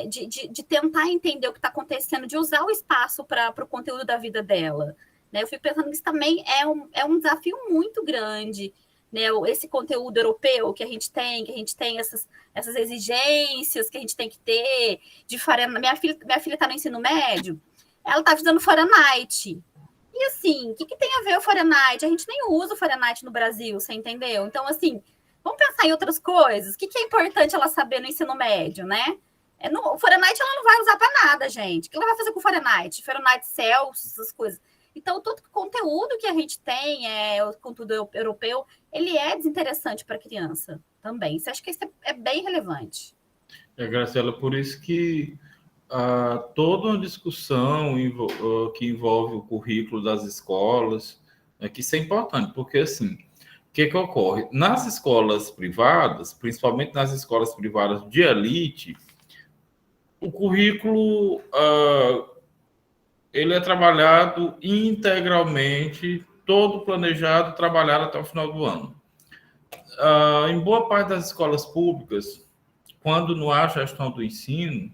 H: de tentar entender o que está acontecendo, de usar o espaço para o conteúdo da vida dela, né? Eu fico pensando que isso também é um desafio muito grande, né? Esse conteúdo europeu que a gente tem essas exigências que a gente tem que ter de Minha filha está no ensino médio, ela está estudando Fahrenheit. E assim, o que tem a ver o Fahrenheit? A gente nem usa o Fahrenheit no Brasil, você entendeu? Então, assim, vamos pensar em outras coisas. O que é importante ela saber no ensino médio, né? O Fahrenheit ela não vai usar para nada, gente. O que ela vai fazer com o Fahrenheit? Fahrenheit Celsius, essas coisas. Então, todo o conteúdo que a gente tem, o conteúdo europeu, ele é desinteressante para a criança também. Você acha que isso é bem relevante?
E: Graciela, por isso que toda uma discussão que envolve o currículo das escolas, que isso é importante, porque assim, o que ocorre? Nas escolas privadas, principalmente nas escolas privadas de elite, o currículo ele é trabalhado integralmente, todo planejado, trabalhado até o final do ano. Em boa parte das escolas públicas, quando não há gestão do ensino,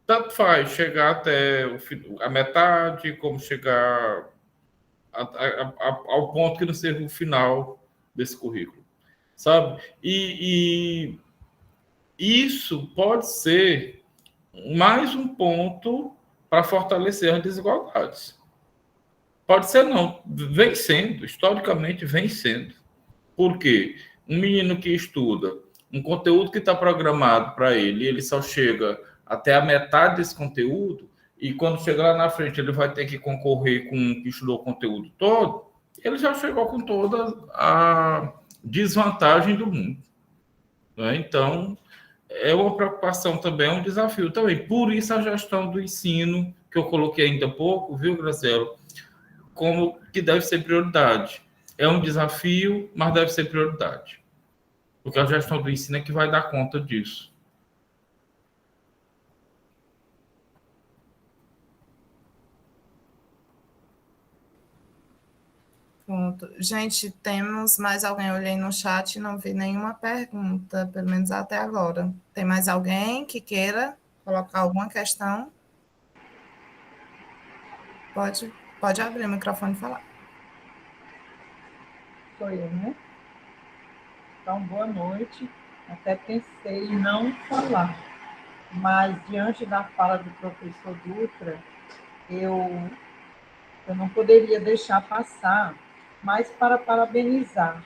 E: tanto faz chegar até a metade, como chegar ao ponto que não seja o final desse currículo, sabe? E isso pode ser mais um ponto para fortalecer as desigualdades. Pode ser não, vem sendo, historicamente vem sendo. Por quê? Um menino que estuda um conteúdo que está programado para ele só chega até a metade desse conteúdo, e quando chegar lá na frente ele vai ter que concorrer com um que estudou o conteúdo todo, ele já chegou com toda a desvantagem do mundo, né? Então, é uma preocupação também, é um desafio também. Por isso a gestão do ensino, que eu coloquei ainda há pouco, viu, Graciela, como que deve ser prioridade. É um desafio, mas deve ser prioridade. Porque a gestão do ensino é que vai dar conta disso.
A: Pronto. Gente, temos mais alguém? Eu olhei no chat e não vi nenhuma pergunta, pelo menos até agora. Tem mais alguém que queira colocar alguma questão? Pode abrir o microfone e falar.
I: Sou eu, né? Então, boa noite. Até pensei em não falar, mas diante da fala do professor Dutra, eu não poderia deixar passar, mas para parabenizar,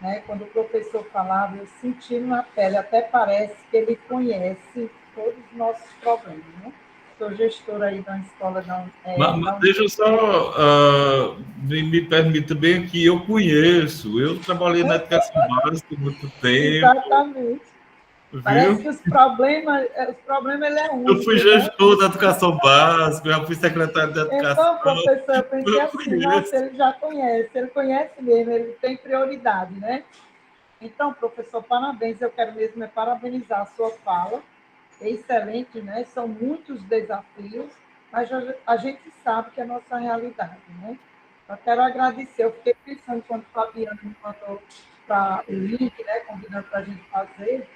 I: né? Quando o professor falava, eu senti na pele, até parece que ele conhece todos os nossos problemas, né? Sou gestora aí da escola
E: Mas deixa eu só me permita bem que eu conheço. Eu trabalhei na educação básica há muito tempo.
I: Exatamente.
E: Viu?
I: Parece que os problemas ele é único.
E: Eu fui gestor da educação básica, eu fui secretário da educação.
I: Então, professor, eu pensei assim, nossa, ele já conhece, ele conhece mesmo, ele tem prioridade, né? Então, professor, parabéns, eu quero mesmo parabenizar a sua fala, é excelente, né? São muitos desafios, mas a gente sabe que é a nossa realidade, né? Eu quero agradecer, eu fiquei pensando quando o Fabiano me mandou para o link, né, convidando para a gente fazer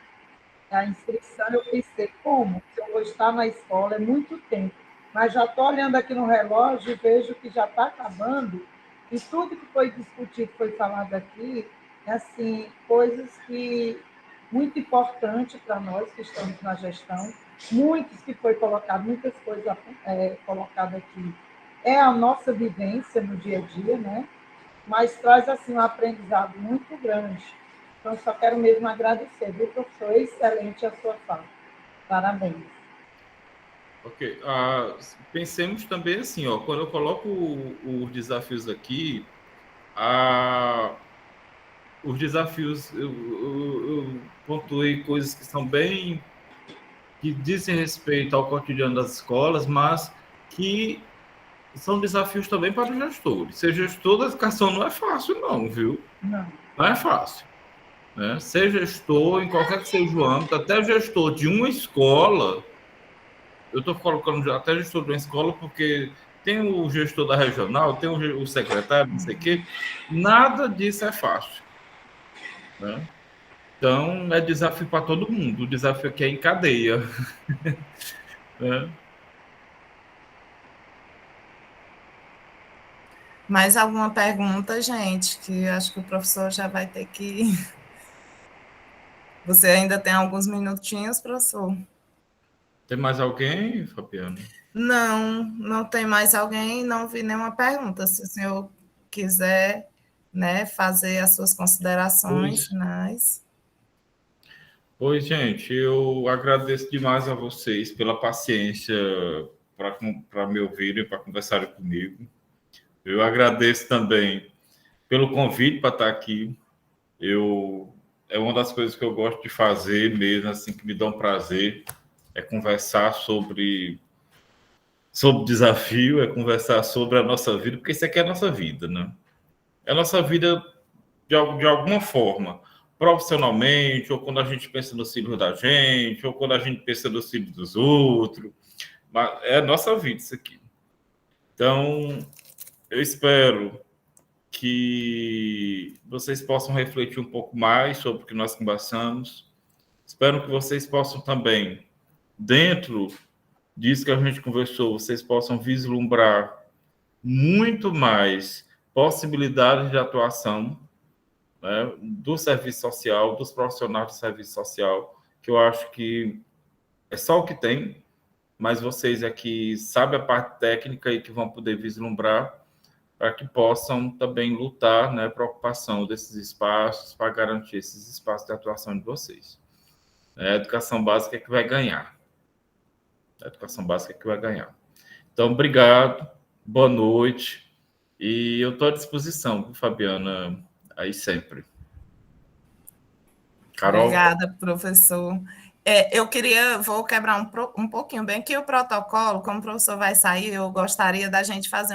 I: a inscrição, eu pensei, como? Se eu vou estar na escola, é muito tempo, mas já estou olhando aqui no relógio e vejo que já está acabando, e tudo que foi discutido, foi falado aqui, é assim, coisas que muito importante para nós que estamos na gestão, muitos que foi colocado, muitas coisas colocadas aqui, é a nossa vivência no dia a dia, né? Mas traz assim um aprendizado muito grande. Então, só quero mesmo agradecer, viu, professor? Excelente a sua fala. Parabéns.
E: Ok. Pensemos também assim, ó, quando eu coloco os desafios aqui, os desafios, eu pontuei coisas que são bem, que dizem respeito ao cotidiano das escolas, mas que são desafios também para os gestores. Ser gestor da educação não é fácil, não, viu?
I: Não.
E: Não é fácil. Né? Ser gestor, em qualquer que seja o âmbito, até gestor de uma escola, eu estou colocando até gestor de uma escola porque tem o gestor da regional, tem o secretário, não sei o quê, nada disso é fácil. Né? Então, é desafio para todo mundo, o desafio aqui é em cadeia. Né?
A: Mais alguma pergunta, gente? Que acho que o professor já vai ter que... Você ainda tem alguns minutinhos, professor?
E: Tem mais alguém, Fabiano?
A: Não tem mais alguém, não vi nenhuma pergunta. Se o senhor quiser, né, fazer as suas considerações finais.
E: Pois, gente, eu agradeço demais a vocês pela paciência para me ouvirem, para conversarem comigo. Eu agradeço também pelo convite para estar aqui. É uma das coisas que eu gosto de fazer mesmo, assim, que me dão prazer, é conversar sobre desafio, é conversar sobre a nossa vida, porque isso aqui é a nossa vida, né? É a nossa vida de alguma forma, profissionalmente, ou quando a gente pensa nos filhos da gente, ou quando a gente pensa nos filhos dos outros, mas é a nossa vida isso aqui. Então, eu espero que vocês possam refletir um pouco mais sobre o que nós conversamos. Espero que vocês possam também, dentro disso que a gente conversou, vocês possam vislumbrar muito mais possibilidades de atuação, né, do serviço social, dos profissionais do serviço social, que eu acho que é só o que tem, mas vocês aqui sabem a parte técnica e que vão poder vislumbrar para que possam também lutar, né, para a ocupação desses espaços, para garantir esses espaços de atuação de vocês. É a educação básica que vai ganhar. A educação básica que vai ganhar. Então, obrigado, boa noite, e eu estou à disposição, Fabiana, aí sempre. Carol? Obrigada,
A: professor. Vou quebrar um pouquinho bem que o protocolo, como o professor vai sair, eu gostaria da gente fazer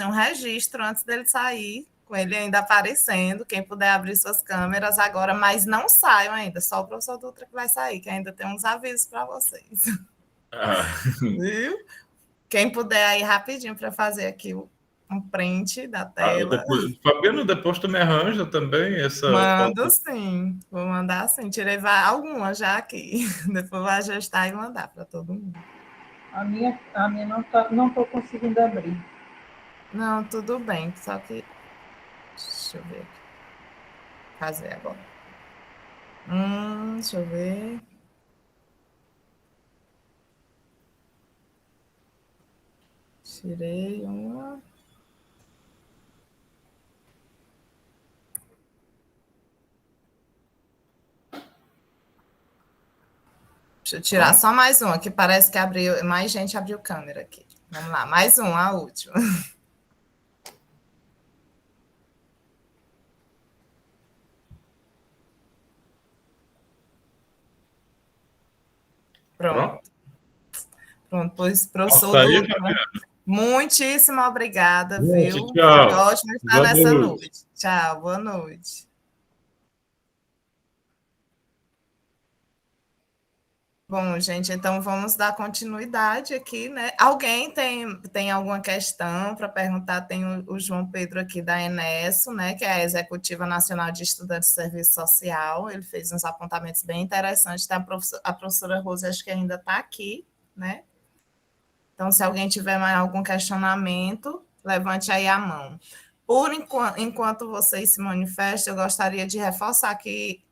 A: um registro antes dele sair, com ele ainda aparecendo, quem puder abrir suas câmeras agora, mas não saiam ainda, só o professor Dutra que vai sair, que ainda tem uns avisos para vocês. Viu? Quem puder aí rapidinho para fazer aqui um print da
E: Ah,
A: tela.
E: Fabiana, depois tu me arranja também essa
A: Mando
E: foto.
A: sim, vou mandar sim. Tirei algumas já aqui. Depois vou ajustar e mandar para todo mundo.
I: A minha não estou conseguindo abrir.
A: Não, tudo bem, só que. Deixa eu ver aqui. Fazer agora. Deixa eu ver. Tirei uma. Deixa eu tirar
E: Pronto.
A: só mais uma, que parece que abriu, mais gente abriu câmera aqui. Vamos lá, mais uma, a última. Pronto.
E: Pronto.
A: Pronto, pois, professor
E: Nossa, aí,
A: Dutra,
E: Fabiana.
A: muitíssimo obrigada,
E: Gente,
A: viu? Foi
E: tchau.
A: ótimo estar
E: Boa
A: nessa
E: noite.
A: noite. Tchau, boa noite. Bom, gente, então vamos dar continuidade aqui, né? Alguém tem alguma questão para perguntar? Tem o João Pedro aqui da Enesso, né? Que é a Executiva Nacional de Estudantes de Serviço Social. Ele fez uns apontamentos bem interessantes. Tem a professora Rose, acho que ainda está aqui, né? Então, se alguém tiver mais algum questionamento, levante aí a mão. Enquanto vocês se manifestam, eu gostaria de reforçar que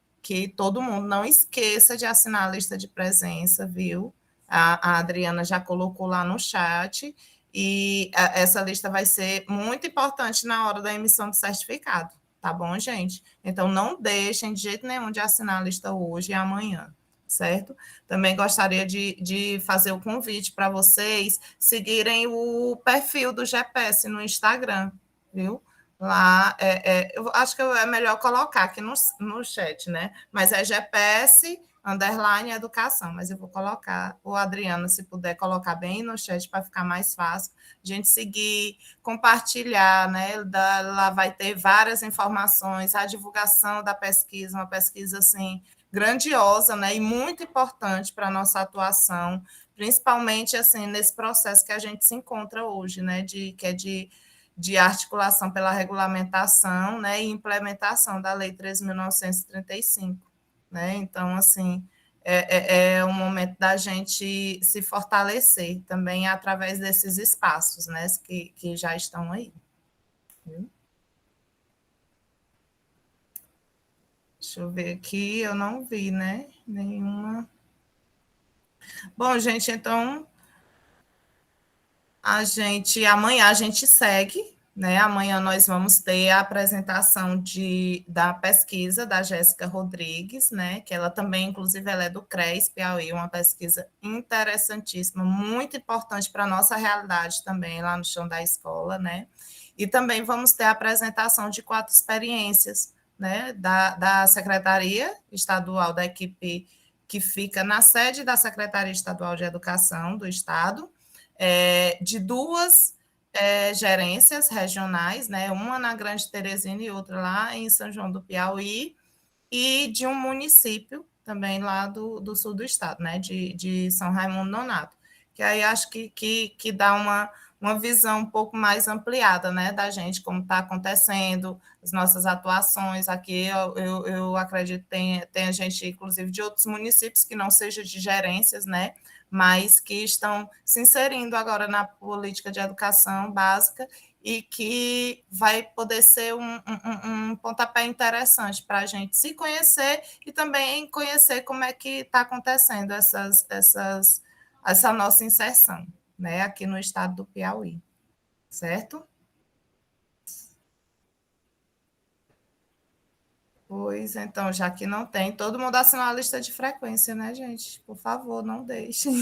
A: todo mundo não esqueça de assinar a lista de presença, viu? A Adriana já colocou lá no chat, e essa lista vai ser muito importante na hora da emissão do certificado, tá bom, gente? Então, não deixem de jeito nenhum de assinar a lista hoje e amanhã, certo? Também gostaria de fazer o convite para vocês seguirem o perfil do GPS no Instagram, viu? Lá, eu acho que é melhor colocar aqui no chat, né? Mas é GPS _ educação, mas eu vou colocar, o Adriano, se puder colocar bem no chat para ficar mais fácil, a gente seguir, compartilhar, né? Lá vai ter várias informações, a divulgação da pesquisa, uma pesquisa assim grandiosa, né, e muito importante para a nossa atuação, principalmente assim nesse processo que a gente se encontra hoje, né, que é de articulação pela regulamentação, né, e implementação da Lei 13.935, né, então, assim, é um momento da gente se fortalecer também através desses espaços, né, que já estão aí. Viu? Deixa eu ver aqui, eu não vi, né, nenhuma. Bom, gente, então amanhã a gente segue, né? Amanhã nós vamos ter a apresentação da pesquisa da Jéssica Rodrigues, né? Que ela também, inclusive, ela é do CRES Piauí, uma pesquisa interessantíssima, muito importante para a nossa realidade também, lá no chão da escola, né? E também vamos ter a apresentação de 4 experiências, né? Da Secretaria Estadual da equipe que fica na sede da Secretaria Estadual de Educação do Estado, de 2 gerências regionais, né, uma na Grande Teresina e outra lá em São João do Piauí, e de um município também lá do sul do estado, né, de São Raimundo Nonato, que aí acho que dá uma visão um pouco mais ampliada, né, da gente, como está acontecendo, as nossas atuações aqui, eu acredito que tem gente, inclusive, de outros municípios que não seja de gerências, né, mas que estão se inserindo agora na política de educação básica e que vai poder ser um pontapé interessante para a gente se conhecer e também conhecer como é que está acontecendo essa nossa inserção, né, aqui no estado do Piauí, certo? Pois então, já que não tem, todo mundo assinou a lista de frequência, né, gente? Por favor, não deixem.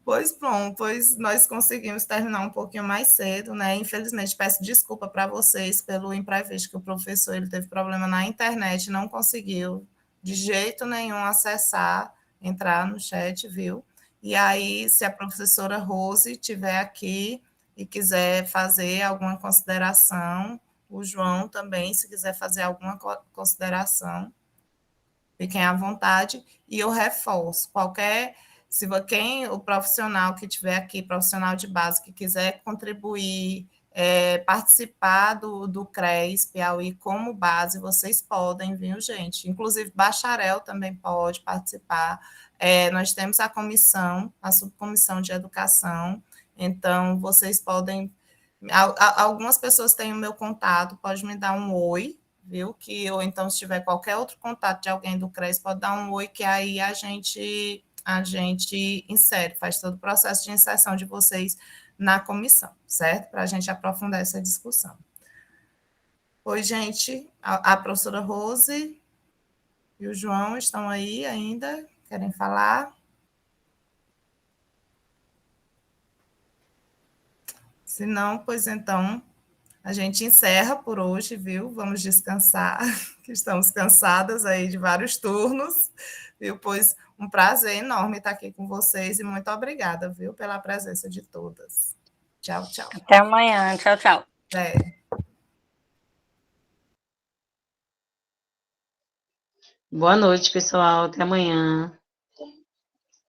A: Pois bom, pois nós conseguimos terminar um pouquinho mais cedo, né? Infelizmente, peço desculpa para vocês pelo imprevisto que o professor ele teve problema na internet, não conseguiu de jeito nenhum acessar, entrar no chat, viu? E aí, se a professora Rose estiver aqui e quiser fazer alguma consideração, o João também, se quiser fazer alguma consideração, fiquem à vontade. E eu reforço, qualquer o profissional que estiver aqui, profissional de base, que quiser contribuir, participar do CRES Piauí como base, vocês podem, viu, gente? Inclusive, bacharel também pode participar. Nós temos a comissão, a subcomissão de educação, então vocês podem... Algumas pessoas têm o meu contato, pode me dar um oi, viu? Ou então, se tiver qualquer outro contato de alguém do CRES, pode dar um oi, que aí a gente insere, faz todo o processo de inserção de vocês na comissão, certo? Para a gente aprofundar essa discussão. Oi, gente, a professora Rose e o João estão aí ainda? Querem falar? Se não, pois então, a gente encerra por hoje, viu? Vamos descansar, que estamos cansadas aí de vários turnos, viu? Pois um prazer enorme estar aqui com vocês e muito obrigada, viu, pela presença de todas. Tchau, tchau.
G: Até amanhã. Tchau, tchau.
J: Boa noite, pessoal. Até amanhã.